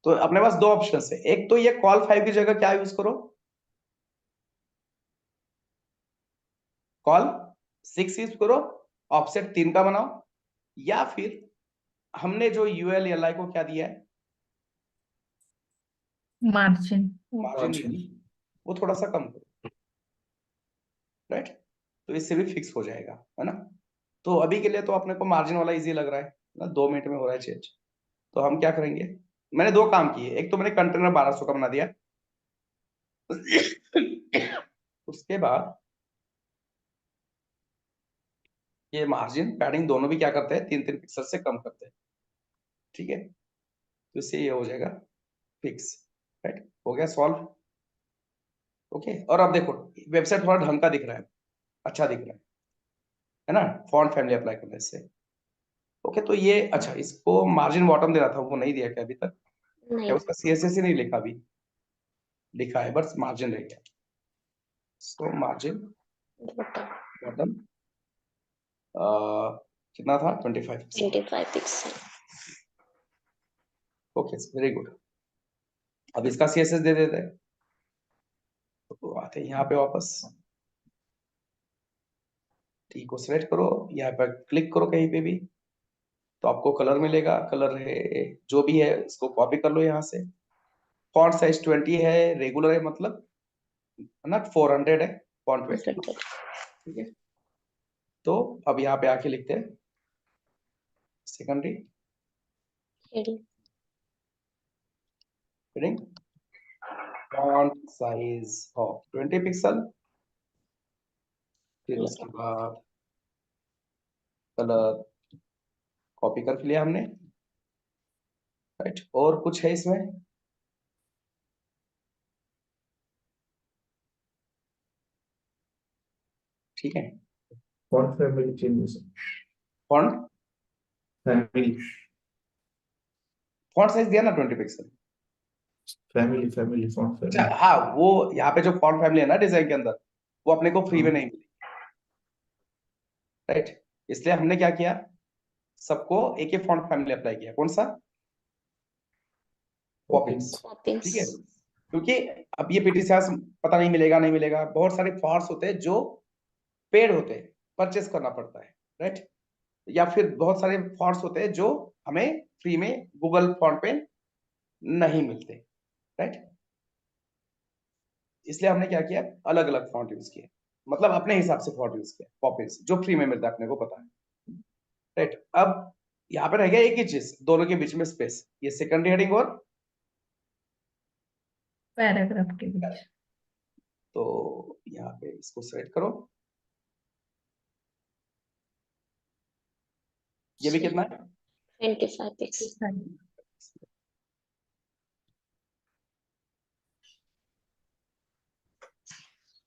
तो अपने पास दो ऑप्शन है, एक तो ये कॉल 5 की जगह क्या यूज करो, कॉल 6 यूज करो, ऑफसेट 3 का बनाओ, या फिर हमने जो यूएल एल आई को क्या दिया है, मार्जिन। मार्जिन दी, वो थोड़ा सा कम करो, राइट। तो इससे भी फिक्स हो जाएगा, है ना। तो अभी के लिए तो अपने को मार्जिन वाला इजी लग रहा है ना, 2 मिनट में हो रहा है चेंज। तो हम क्या करेंगे, मैंने दो काम किए, एक तो मैंने कंटेनर 1200 का बना दिया, उसके बाद ये मार्जिन पैडिंग दोनों भी क्या करते हैं, 3-3 पिक्सल से कम करते हैं, ठीक है। तो इससे ये हो जाएगा फिक्स, राइट, हो गया सॉल्व, ओके। और अब देखो वेबसाइट थोड़ा ढंग का दिख रहा है, अच्छा दिख रहा है, है ना, फॉन्ट फैमिली अप्लाई करना है इससे। ओके, तो ये अच्छा, इसको मार्जिन बॉटम देना था, वो नहीं दिया क्या अभी तक? नहीं, क्या उसका CSS ही नहीं लिखा अभी? लिखा है, बस मार्जिन रह गया। सो मार्जिन bottom बॉटम कितना था? 25। 25 pixel. Okay, very good. अब इसका CSS दे देते हैं। तो आते हैं यहाँ पे वापस, टी को सिलेक्ट करो, यहाँ पर क्लिक करो कहीं पे भी, तो आपको कलर मिलेगा। कलर है जो भी है, इसको कॉपी कर लो यहाँ से। फॉन्ट साइज 20 है, रेगुलर है, मतलब ना 400 है फॉन्ट वेट, 100. ठीक है। तो अब यहाँ पे आके लिखते हैं secondary Heading. Heading, font size of 20 pixel. फिर उसके बाद कलर कॉपी कर लिया हमने, राइट। और कुछ है इसमें? ठीक है, Font family changes. Font Family, font size दिया ना 20 पिक्सल। family, font अच्छा family. हाँ, वो यहाँ पे जो फॉन्ट फैमिली है ना डिजाइन के अंदर, वो अपने को फ्री में नहीं मिली, राइट। इसलिए हमने क्या किया, सबको एक ही फॉन्ट फैमिली अप्लाई किया। कौन सा? पॉपिंस, Poppins. ठीक है। क्योंकि अब ये PTCS पता नहीं मिलेगा, नहीं मिलेगा, बहुत सारे फॉन्ट्स होते हैं जो पेड होते हैं, परचेस करना पड़ता है, राइट। या फिर बहुत सारे फॉन्ट्स होते हैं जो हमें फ्री में गूगल फॉन्ट पे नहीं मिलते, राइट। इसलिए हमने क्या किया, अलग अलग फॉन्ट यूज किए, मतलब अपने हिसाब से फॉन्ट यूज किया, पॉपिंस जो फ्री में मिलता है, अपने को पता है, राइट। अब यहाँ पे रह गया एक ही चीज, दोनों के बीच में स्पेस, ये सेकेंडरी हेडिंग और पैराग्राफ के बीच। तो यहाँ पे इसको सेलेक्ट करो। ये भी कितना है? 25 pixel.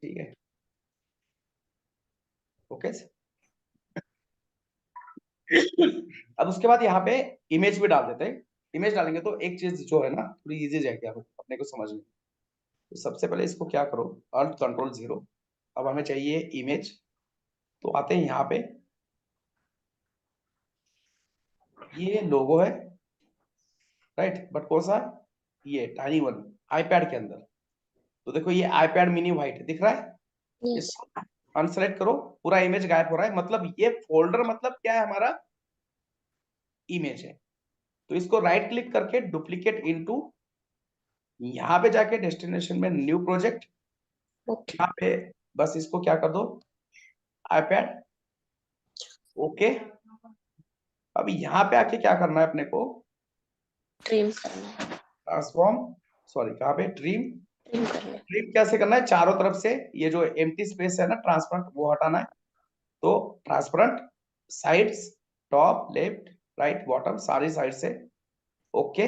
ठीक है, ओके। अब उसके बाद यहाँ पे इमेज भी डाल देते हैं। इमेज डालेंगे तो एक चीज जो है ना, थोड़ी इजी जाएगी अपने को समझने। तो सबसे पहले इसको क्या करो, Alt Ctrl 0। अब हमें चाहिए इमेज, तो आते हैं यहाँ पे, ये लोगो है, राइट। बट कौन सा? ये टाइनी वन, आईपैड के अंदर। तो देखो ये आईपैड मिनी व्हाइट दिख रहा है, Yes. इसको अनसेलेक्ट करो, पूरा इमेज गायब हो रहा है। मतलब ये फोल्डर मतलब क्या है, हमारा इमेज है। तो इसको राइट क्लिक करके डुप्लीकेट इनटू, यहाँ पे जाके डेस्टिनेशन में न्यू प्रोजेक्ट, Okay. यहाँ पे बस इसको क्या कर दो, आईपैड, ओके। अब यहाँ पे आके क्या करना है अपने को, Trim करना है. ट्रांसफॉर्म, सॉरी कहाँ पे, ट्रिम। Trim करना है. ट्रिम कैसे करना है, चारों तरफ से ये जो एम्प्टी स्पेस है ना, ट्रांसपेरेंट, वो हटाना है। तो transparent, sides, top, left, right, bottom, सारी साइड से, ओके।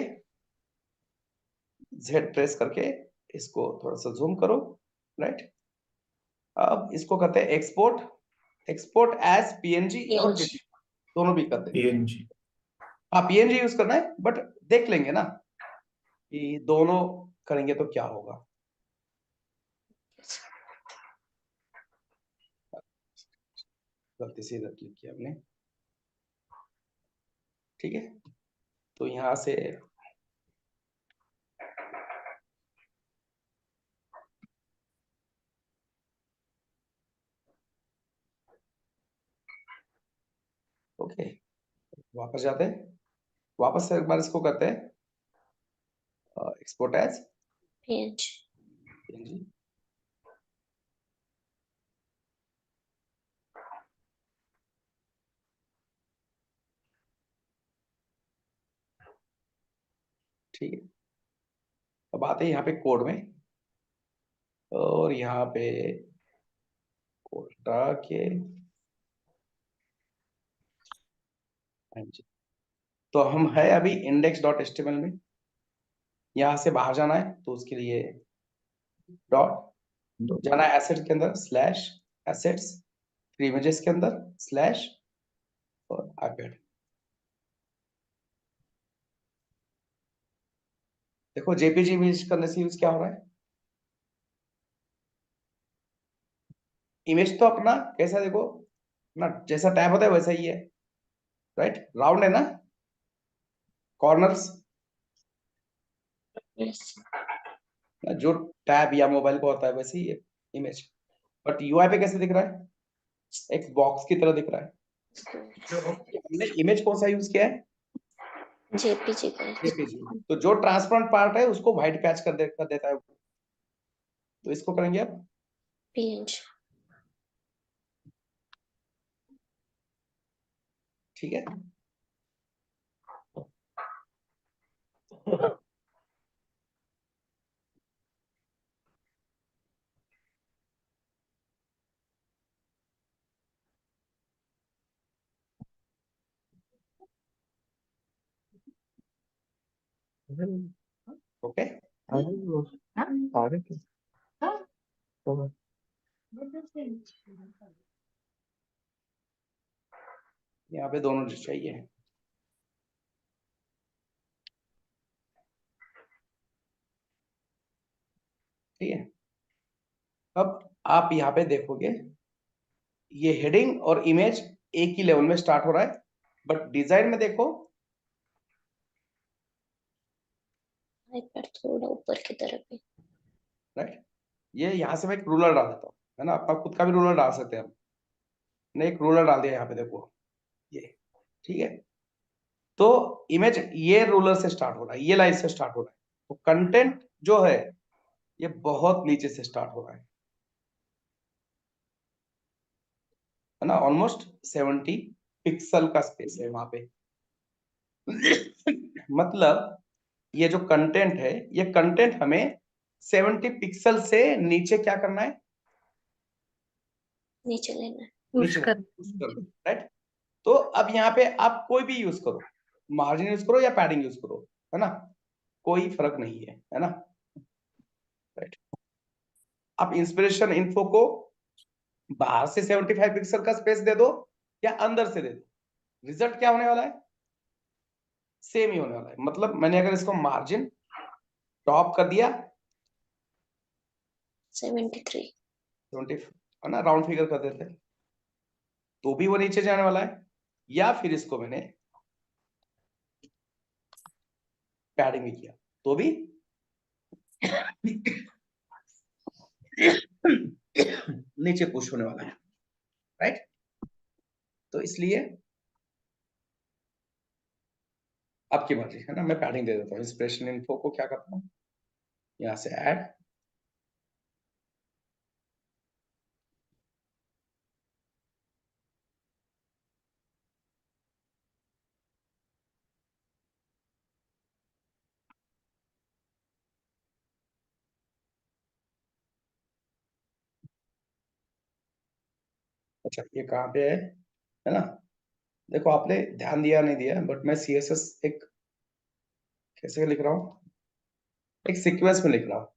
जेड प्रेस करके इसको थोड़ा सा जूम करो, राइट। अब इसको करते हैं एक्सपोर्ट, एक्सपोर्ट एज PNG और PNG. PPT, दोनों भी कर देंगे। PNG. हाँ PNG यूज करना है, बट देख लेंगे ना कि दोनों करेंगे तो क्या होगा। गलती से इधर क्लिक किया हमने, ठीक है। तो यहाँ से ओके, वापस जाते हैं, वापस से एक बार इसको करते हैं एक्सपोर्ट एज PNG. PNG। ठीक है, अब आते हैं यहाँ पे कोड में, और यहाँ पे कोड हटा के, हाँ जी। तो हम है अभी index.html में, यहाँ से बाहर जाना है तो उसके लिए डॉट जाना है, एसेट के अंदर स्लैश एसेट्स, फिर इमेजेस के अंदर स्लैश और iPad। देखो जेपीजी इमेज करने से यूज क्या हो रहा है, इमेज तो अपना कैसा देखो ना, जैसा टैब होता है वैसा ही है, राइट, राउंड है ना, कॉर्नर्स, Yes. जो टैब या मोबाइल को होता है वैसे ही है इमेज, बट यूआई पे कैसे दिख रहा है, एक बॉक्स की तरह दिख रहा है। हमने इमेज कौन सा यूज किया है, JPG का जेपीजी, तो जो ट्रांसपेरेंट पार्ट है उसको व्हाइट पैच कर देता है, तो इसको करेंगे अब PNG। ठीक है। ओके, आगे क्या? तो यहाँ पे दोनों चाहिए, ठीक है। अब आप यहाँ पे देखोगे ये हेडिंग और इमेज एक ही लेवल में स्टार्ट हो रहा है, बट डिजाइन में देखो iPad थोड़ा ऊपर की तरफ है। राइट, ये यहाँ से मैं एक रूलर डाल देता हूँ, है ना, अपना खुद का भी रूलर डाल सकते हैं हम, ने एक रूलर डाल दिया यहाँ पे देखो ये, ठीक है। तो इमेज ये रूलर से स्टार्ट हो रहा है, ये लाइन से स्टार्ट हो रहा है, तो कंटेंट जो है ये बहुत नीचे से स्टार्ट हो रहा है ना, ऑलमोस्ट 70 पिक्सल का स्पेस है वहां पे। मतलब ये जो कंटेंट है, ये कंटेंट हमें 70 पिक्सल से नीचे क्या करना है, नीचे लेना है। पुश नीचे कर राइट। तो अब यहाँ पे आप कोई भी यूज करो, मार्जिन यूज करो या पैडिंग यूज करो, है ना, कोई फर्क नहीं है ना, राइट। आप इंस्पिरेशन इन्फो को बाहर से 75 पिक्सल का स्पेस दे दो या अंदर से दे दो, रिजल्ट क्या होने वाला है, सेम ही होने वाला है। मतलब मैंने अगर इसको मार्जिन टॉप कर दिया 73। 20, है ना, राउंड फिगर कर देते हैं, तो भी वो नीचे जाने वाला है, या फिर इसको मैंने पैडिंग भी किया तो भी नीचे पुश होने वाला है, राइट। तो इसलिए आपकी मर्जी, है ना, मैं पैडिंग दे देता हूँ, इंस्पिरेशन इन्फो को क्या करता हूँ, यहाँ से ऐड, अच्छा ये कहाँ पे है ना, देखो आपने ध्यान दिया नहीं दिया, बट मैं सीएसएस एक कैसे लिख रहा हूँ, एक सीक्वेंस में लिख रहा हूँ,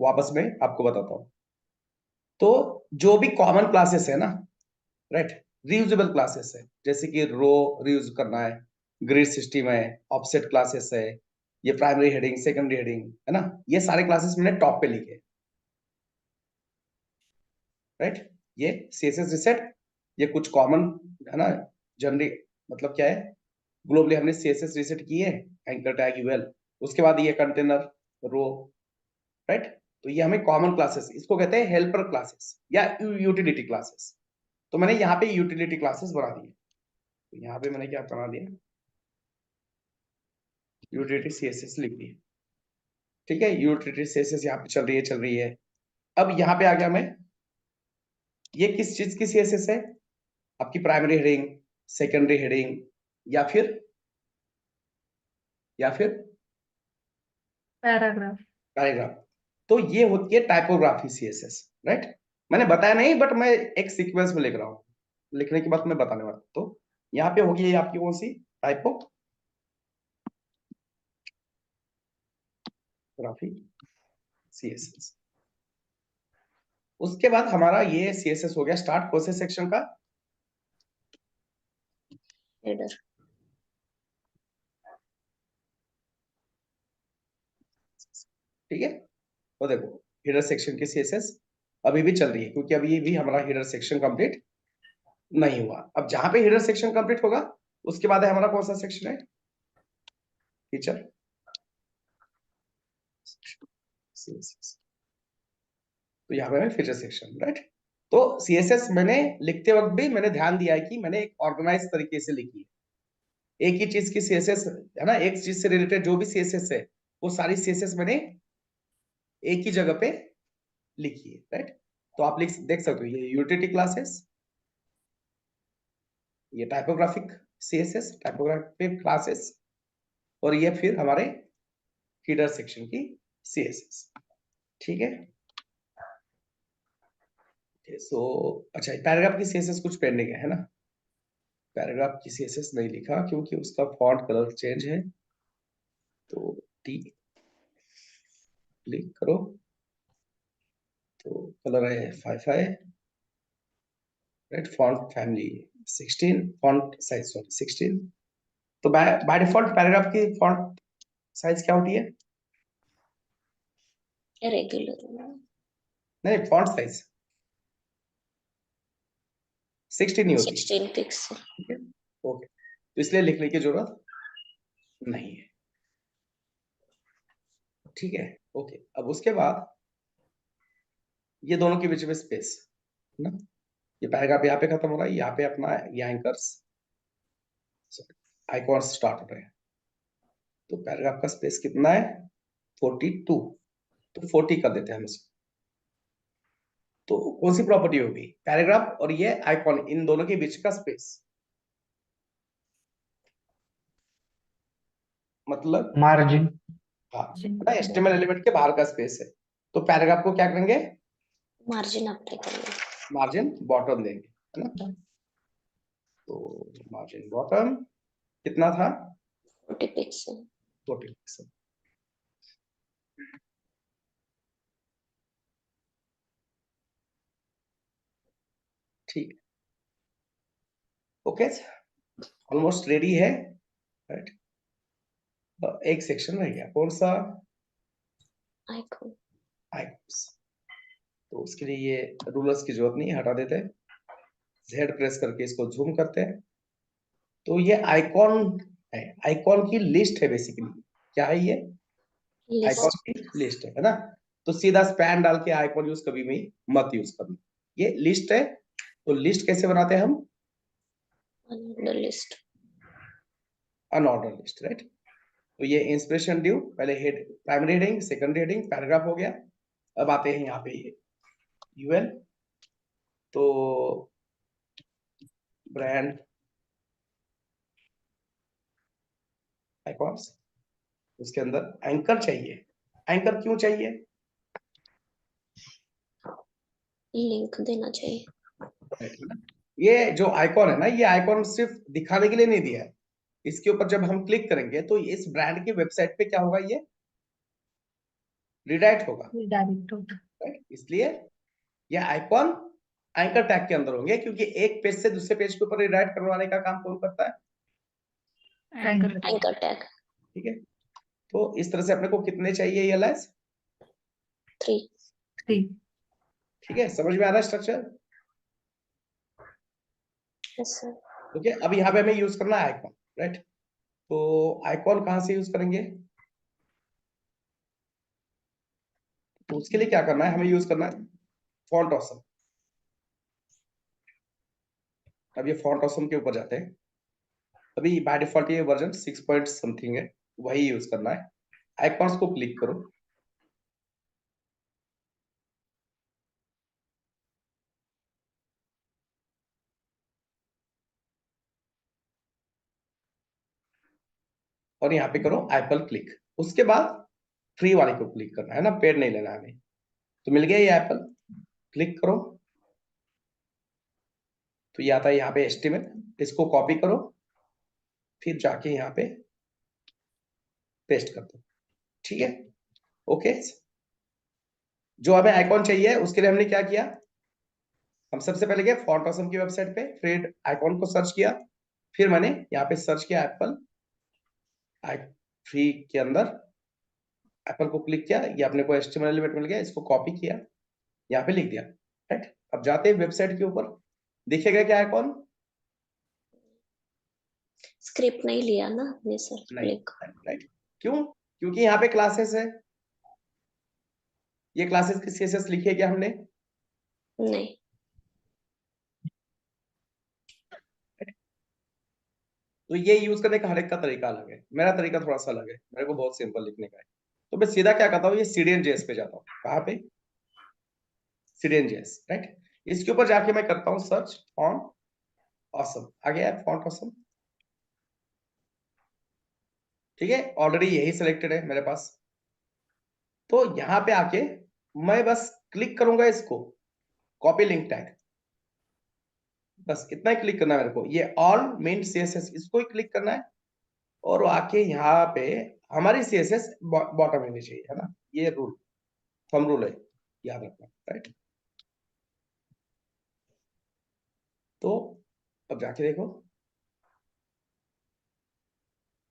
वापस में आपको बताता हूँ। तो जो भी कॉमन क्लासेस है ना, राइट, रीयूजेबल क्लासेस है, जैसे कि रो रीयूज करना है, ग्रिड सिस्टम है, ऑफसेट क्लासेस है, ये प्राइमरी हेडिंग सेकेंडरी हेडिंग, है ना, ये सारे क्लासेस मैंने टॉप पे लिखे, राइट। ये सीएसएस रिसेट, ये कुछ कॉमन, है ना, जनरली, मतलब क्या है, ग्लोबली हमने सीएसएस रिसेट किए, एंकर टैग यूएल, उसके बाद ये कंटेनर रो, राइट। तो ये हमें कॉमन क्लासेस, इसको कहते हैं हेल्पर क्लासेस या यूटिलिटी क्लासेस। तो मैंने यहाँ पे यूटिलिटी क्लासेस बना दिए, तो यहाँ पे मैंने क्या बना दिया, यूटिलिटी सीएसएस लिख दिया, ठीक है। यूटिलिटी सीएसएस यहाँ पे चल रही है। अब यहाँ पे आ गया मैं, ये किस चीज की सीएसएस है, आपकी प्राइमरी हेडिंग, सेकेंडरी हेडिंग, या फिर पैराग्राफ। पैराग्राफ। तो ये होती है टाइपोग्राफी सीएसएस, राइट। मैंने बताया नहीं, बट मैं एक सीक्वेंस में लिख रहा हूँ, लिखने के बाद मैं बताने वाला हूँ। तो यहाँ पे होगी ये आपकी कौन सी, टाइपोग्राफी सीएसएस, उसके बाद हमारा ये CSS हो गया स्टार्ट कौन से सेक्शन का? header, ठीक है, वो देखो हेडर सेक्शन की CSS अभी भी चल रही है, क्योंकि अभी भी हमारा हेडर सेक्शन कंप्लीट नहीं हुआ। अब जहां पे हेडर सेक्शन कंप्लीट होगा उसके बाद है हमारा कौन सा सेक्शन है? Feature CSS। तो यहाँ पे है फीचर सेक्शन, राइट। तो CSS मैंने लिखते वक्त भी मैंने ध्यान दिया है कि मैंने एक ऑर्गेनाइज तरीके से लिखी है। एक ही चीज की CSS है ना, एक चीज से रिलेटेड जो भी CSS है वो सारी CSS मैंने एक ही जगह पे लिखी है, राइट। तो आप देख सकते हो ये यूटिलिटी क्लासेस, ये टाइपोग्राफिक CSS टाइपोग्राफिक क्लासेस, और ये फिर हमारे हेडर सेक्शन की CSS। ठीक है, सो अच्छा पैराग्राफ की CSS कुछ पेंडिंग है ना? पैराग्राफ की CSS नहीं लिखा क्योंकि उसका फॉन्ट कलर चेंज है। तो टी क्लिक करो तो कलर है 55, right. Font family 16, font size sorry 16। तो बाय डिफॉल्ट पैराग्राफ की फॉन्ट साइज क्या होती है? regular, नहीं, फॉन्ट साइज 16 नहीं होती, 16 pixel, ठीक है। ओके, तो इसलिए लिखने की जरूरत नहीं है, ठीक है। ओके, अब उसके बाद ये दोनों के बीच में स्पेस ना, ये पैराग्राफ यहाँ पे खत्म हो रहा है, यहाँ पे अपना ये एंकर्स आइकॉन्स स्टार्ट हो रहे हैं। तो पैराग्राफ का स्पेस कितना है? 42। तो 40 कर देते हैं हम इसको। तो कौन सी प्रॉपर्टी होगी? पैराग्राफ और ये आइकॉन, इन दोनों के बीच का स्पेस, मतलब मार्जिन। हाँ ना, HTML एलिमेंट के बाहर का स्पेस है। तो पैराग्राफ को क्या करेंगे? margin apply करेंगे, मार्जिन बॉटम देंगे, है ना। तो मार्जिन बॉटम कितना था? 40 pixel, 40 पिक्सल। ठीक, ओके, ऑलमोस्ट रेडी है, राइट। एक सेक्शन रह गया, कौन सा? icon, icons. तो उसके लिए ये रूलर्स की जरूरत नहीं है, हटा देते हैं। Z प्रेस करके इसको जूम करते हैं। तो ये आइकॉन है, आइकॉन की लिस्ट है बेसिकली। क्या है ये? list, आइकॉन की लिस्ट है ना। तो सीधा स्पैन डाल के आइकॉन यूज कभी भी मत यूज करना, ये लिस्ट है। तो लिस्ट कैसे बनाते हैं हम? unordered list, unordered list, right. तो ये इंस्पिरेशन ड्यू, पहले head primary heading, secondary heading, paragraph हो गया। अब आते हैं यहाँ पे ये UL। तो ब्रांड आइकॉन्स, उसके अंदर एंकर चाहिए। एंकर क्यों चाहिए? link देना चाहिए, Right, है ना? ये जो आइकॉन है ना, ये आइकॉन सिर्फ दिखाने के लिए नहीं दिया है। इसके ऊपर जब हम क्लिक करेंगे तो इस ब्रांड की वेबसाइट पे क्या होगा? ये रिडायरेक्ट होगा, डायरेक्ट होगा। राइट। इसलिए ये आइकॉन एंकर टैग के अंदर होंगे, क्योंकि एक पेज से दूसरे पेज के ऊपर रिडायरेक्ट करवाने का काम कौन करता है? एंकर anchor tag, ठीक है। तो इस तरह से अपने को कितने चाहिए ये लाइन्स? 3, 3। ठीक है, समझ में आ रहा है स्ट्रक्चर? yes sir, ओके, अब यहाँ पे हमें यूज करना है आइकॉन, राइट। तो आइकॉन कहाँ से यूज करेंगे? तो उसके लिए क्या करना है, हमें यूज करना है फॉन्ट ऑसम। अब ये फॉन्ट ऑसम के ऊपर जाते हैं। अभी बाय डिफॉल्ट ये वर्जन 6 पॉइंट समथिंग है, वही यूज करना है। आइकॉन्स को क्लिक करो, और यहाँ पे करो एप्पल क्लिक। उसके बाद फ्री वाले को क्लिक करना है ना, पेड नहीं लेना हमें। तो मिल गया ये एप्पल, क्लिक करो। तो ये आता है यहाँ पे HTML, इसको कॉपी करो, फिर जाके यहाँ पे पेस्ट कर दो, ठीक है। ओके, जो हमें आइकॉन चाहिए उसके लिए हमने क्या किया, हम सबसे पहले गए फॉन्ट ऑसम की वेबसाइट पे, फिर आइकॉन को सर्च किया, फिर मैंने यहाँ पे सर्च किया एप्पल फ्री के अंदर, एप्पल को क्लिक किया, ये अपने को HTML एलिमेंट मिल गया, इसको कॉपी किया, यहाँ पे लिख दिया, राइट। अब जाते हैं वेबसाइट के ऊपर, देखिएगा क्या आइकॉन, स्क्रिप्ट नहीं लिया ना आपने सर नहीं, लिंक? राइट। क्यों? क्योंकि यहाँ पे क्लासेस है, ये क्लासेस की CSS लिखी है क्या हमने? नहीं। तो ये यूज करने का हर एक का तरीका अलग है, मेरा तरीका थोड़ा सा अलग है, मेरे को बहुत सिंपल लिखने का है। तो मैं सीधा क्या करता हूँ, ये CDN.js पे जाता हूँ। कहाँ पे? CDN.js, right. इसके ऊपर जाके मैं करता हूँ सर्च फॉन्ट ऑसम, आ गया है फॉन्ट ऑसम, ठीक है, ऑलरेडी यही सिलेक्टेड है मेरे पास। तो यहाँ पे आके मैं बस क्लिक करूंगा इसको, कॉपी लिंक टैग, बस इतना ही क्लिक करना है मेरे को, ये ऑल मेन CSS इसको ही क्लिक करना है, और आके यहाँ पे हमारी CSS बॉटम में होनी चाहिए, है ना, ये रूल, थंब रूल है, याद रखना, राइट। तो अब जाके देखो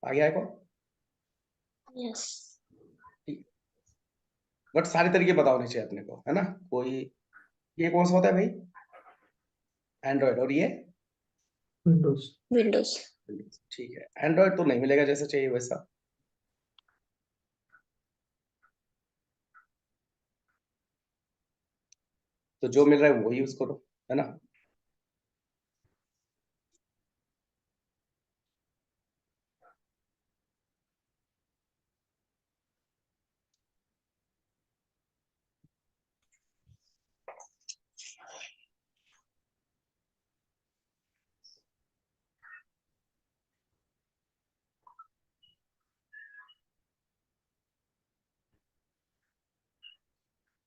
आ गया है कौन, यस। बट सारे तरीके पता होने चाहिए अपने को, है ना। कोई, ये कौन सा होता है भाई? एंड्रॉइड, और ये विंडोज। विंडोज। ठीक है, एंड्रॉइड तो नहीं मिलेगा जैसा चाहिए वैसा, तो जो मिल रहा है वो यूज करो, है ना।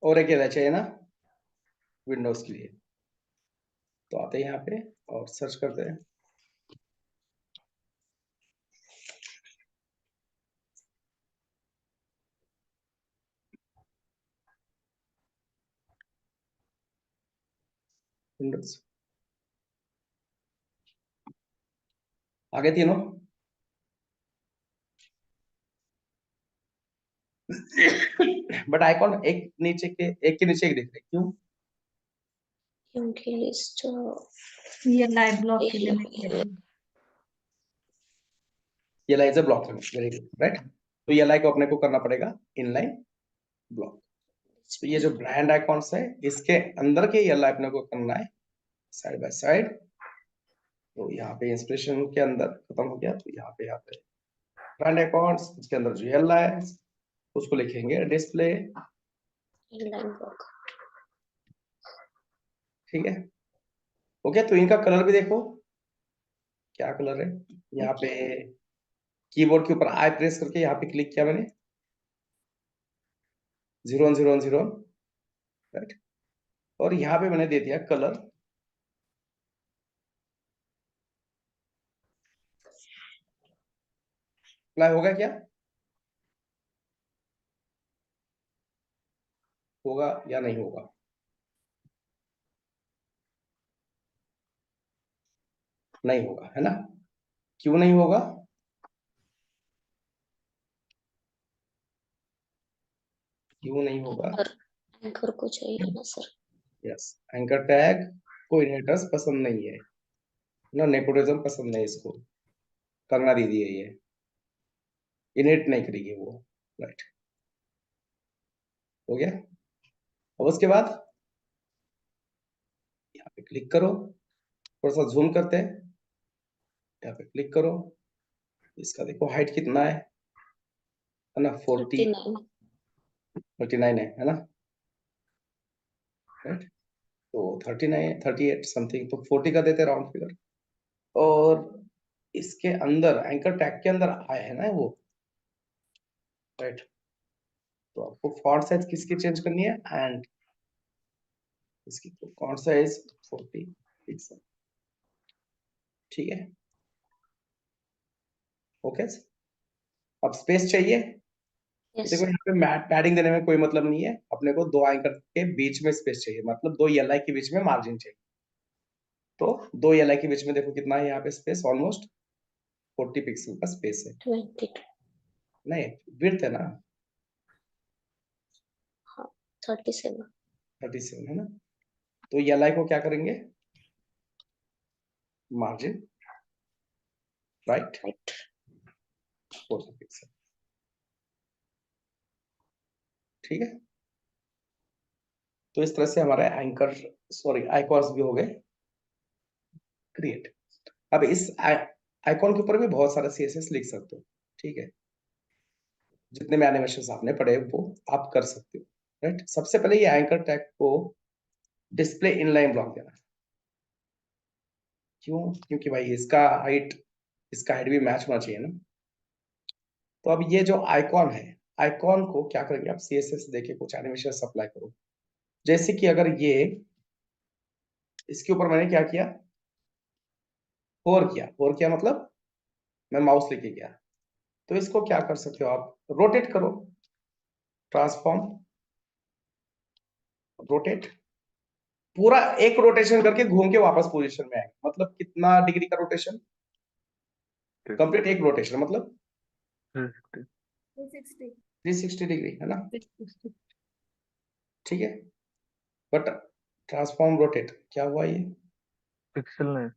और एक क्या चाहिए ना विंडोज के लिए, तो आते हैं यहाँ पे और सर्च करते हैं, विंडोज, आगे तीनों। बट आइकॉन एक नीचे के, एक के नीचे एक दिख रहे, क्यों? क्योंकि लिस्ट ये लाइव ब्लॉक के लिए नहीं ये लाइन से ब्लॉक करना, वेरी गुड, राइट। तो ये लाइन को अपने को करना पड़ेगा इनलाइन ब्लॉक। तो ये जो ब्रांड आइकॉन्स है इसके अंदर के ये लाइन अपने को करना है साइड बाय साइड। तो यहाँ पे इंस्पिरेशन के अंदर खत्म हो गया, तो यहाँ पे ब्रांड आइकॉन्स, उसके अंदर जो ये है उसको लिखेंगे डिस्प्ले, इनलाइन ब्लॉक। ठीक है, ओके। तो इनका कलर भी देखो क्या कलर है, यहाँ पे कीबोर्ड के ऊपर आई प्रेस करके यहाँ पे क्लिक किया मैंने, 0 1 0 1 0, राइट। और यहाँ पे मैंने दे दिया कलर, अप्लाई होगा क्या? होगा या नहीं होगा? नहीं होगा, है ना। क्यों नहीं होगा? क्यों नहीं होगा? एंकर को चाहिए ना सर। यस, एंकर टैग को इनहेरिटेंस पसंद नहीं है ना, नेपोटिज्म पसंद नहीं इसको, कंगना दीदी है ये, इनहेरिट नहीं करेगी वो, राइट। हो गया। अब उसके बाद यहाँ पे क्लिक करो, थोड़ा सा जूम करते हैं, यहाँ पे क्लिक करो, इसका देखो हाइट कितना है ना, 40 39। 39 है ना, राइट। तो 39 38 समथिंग, तो 40 का देते राउंड फिगर। और इसके अंदर एंकर टैग के अंदर आया है ना वो, राइट। तो आपको फॉन्ट साइज किसकी चेंज करनी है, एंड इसकी फॉन्ट साइज 40 पिक्सल, ठीक है, ओके। अब स्पेस चाहिए, Yes, देखो sir. यहाँ पे पैडिंग देने में कोई मतलब नहीं है, अपने को दो एंकर के बीच में स्पेस चाहिए, मतलब दो एल के बीच में मार्जिन चाहिए। तो दो एल के बीच में देखो कितना है यहाँ पे स्पेस, ऑलमोस्ट 40 पिक्सल का स्पेस है। 22. नहीं, विड्थ है ना 37. 37 है ना। तो एल को क्या करेंगे, मार्जिन, राइट, Right. 40 पिक्सल, ठीक है। तो इस तरह से हमारे आइकॉन्स भी हो गए क्रिएट। अब इस आइकॉन के ऊपर भी बहुत सारे सीएसएस लिख सकते हो, ठीक है। जितने भी एनिमेशन आपने पढ़े वो आप कर सकते हो, राइट। सबसे पहले ये एंकर टैग को डिस्प्ले इनलाइन ब्लॉक देना। क्यों? क्योंकि भाई इसका हाइट भी मैच होना चाहिए ना। तो अब ये जो आइकॉन है, आइकॉन को क्या करेंगे आप, सीएसएस देके कुछ एनिमेशन अप्लाई करो। जैसे कि अगर ये इसके ऊपर मैंने क्या किया, होर किया मतलब मैं माउस लेके गया। तो इसको क्या कर सकते हो आप, रोटेट करो, ट्रांसफॉर्म, रोटेट, पूरा एक रोटेशन करके घूम के वापस पोजीशन में आएगा। मतलब कितना डिग्री का रोटेशन, कंप्लीट एक रोटेशन मतलब 360 डिग्री है ना, ठीक है। बट ट्रांसफॉर्म रोटेट क्या हुआ, ये पिक्सल नहीं,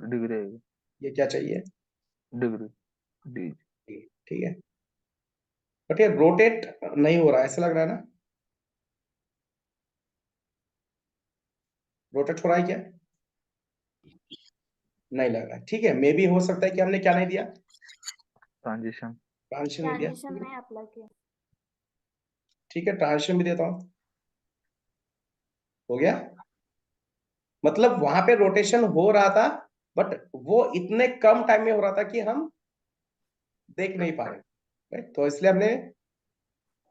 डिग्री है ये क्या चाहिए, डिग्री डी। ठीक है। बट ये रोटेट नहीं हो रहा है, ऐसा लग रहा है ना, रोटेट हो रहा है क्या, नहीं लग रहा है, ठीक है। मे भी हो सकता है कि हमने क्या नहीं दिया, ट्रांजिशन ट्रांजिशन नहीं दिया, मैं अप्लाई किया। ठीक है। ट्रांजिशन भी देता हूं, हो गया। मतलब वहां पे रोटेशन हो रहा था, बट वो इतने कम टाइम में हो रहा था कि हम देख नहीं पा रहे, राइट। तो इसलिए हमने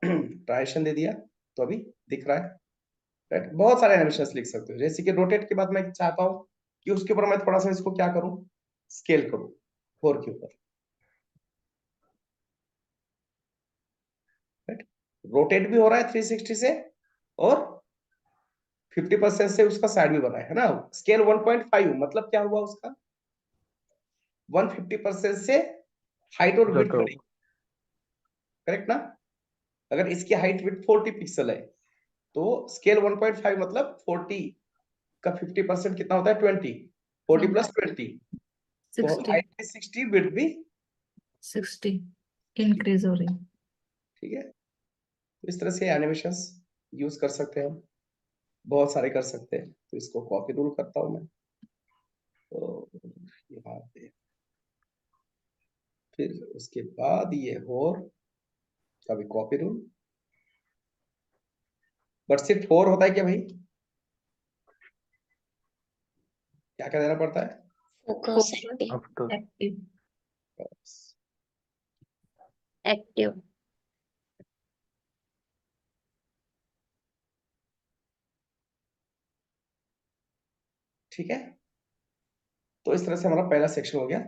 ट्रांजिशन दे दिया, तो अभी दिख रहा है, राइट। बहुत सारे एनिमेशन लिख सकते हो, जैसे कि रोटेट के बाद मैं चाहता हूं कि उसके ऊपर मैं थोड़ा सा इसको क्या करूं, स्केल करूं 4 के ऊपर, राइट। रोटेट भी हो रहा है 360 से, और 50% से उसका साइड भी बना है ना। स्केल 1.5 मतलब क्या हुआ उसका, 150% से हाइट और विड्थ बढ़ी, करेक्ट ना। अगर इसकी हाइट विड्थ 40 पिक्सल है, तो स्केल 1.5 मतलब 40 का 50% कितना होता है, 20, 40 प्लस 20, तो 60 हाइट भी 60, विड्थ भी 60 इंक्रीज हो रही। ठीक है। तो इस तरह से एनिमेशंस यूज कर सकते हैं हम, बहुत सारे कर सकते हैं। तो इसको कॉपी रूल करता हूं मैं, तो यहाँ पे फिर उसके बाद ये और कभी कॉपी रूल, बट सिर्फ 4 होता है क्या भाई, क्या क्या देना पड़ता है, Focus active. अब तो एक्टिव Active. ठीक है। तो इस तरह से हमारा पहला सेक्शन हो गया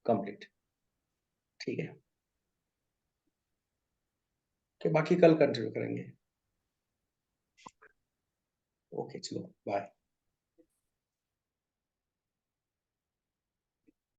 कंप्लीट, ठीक है। कि बाकी कल कंटिन्यू करेंगे। ओके चलो बाय।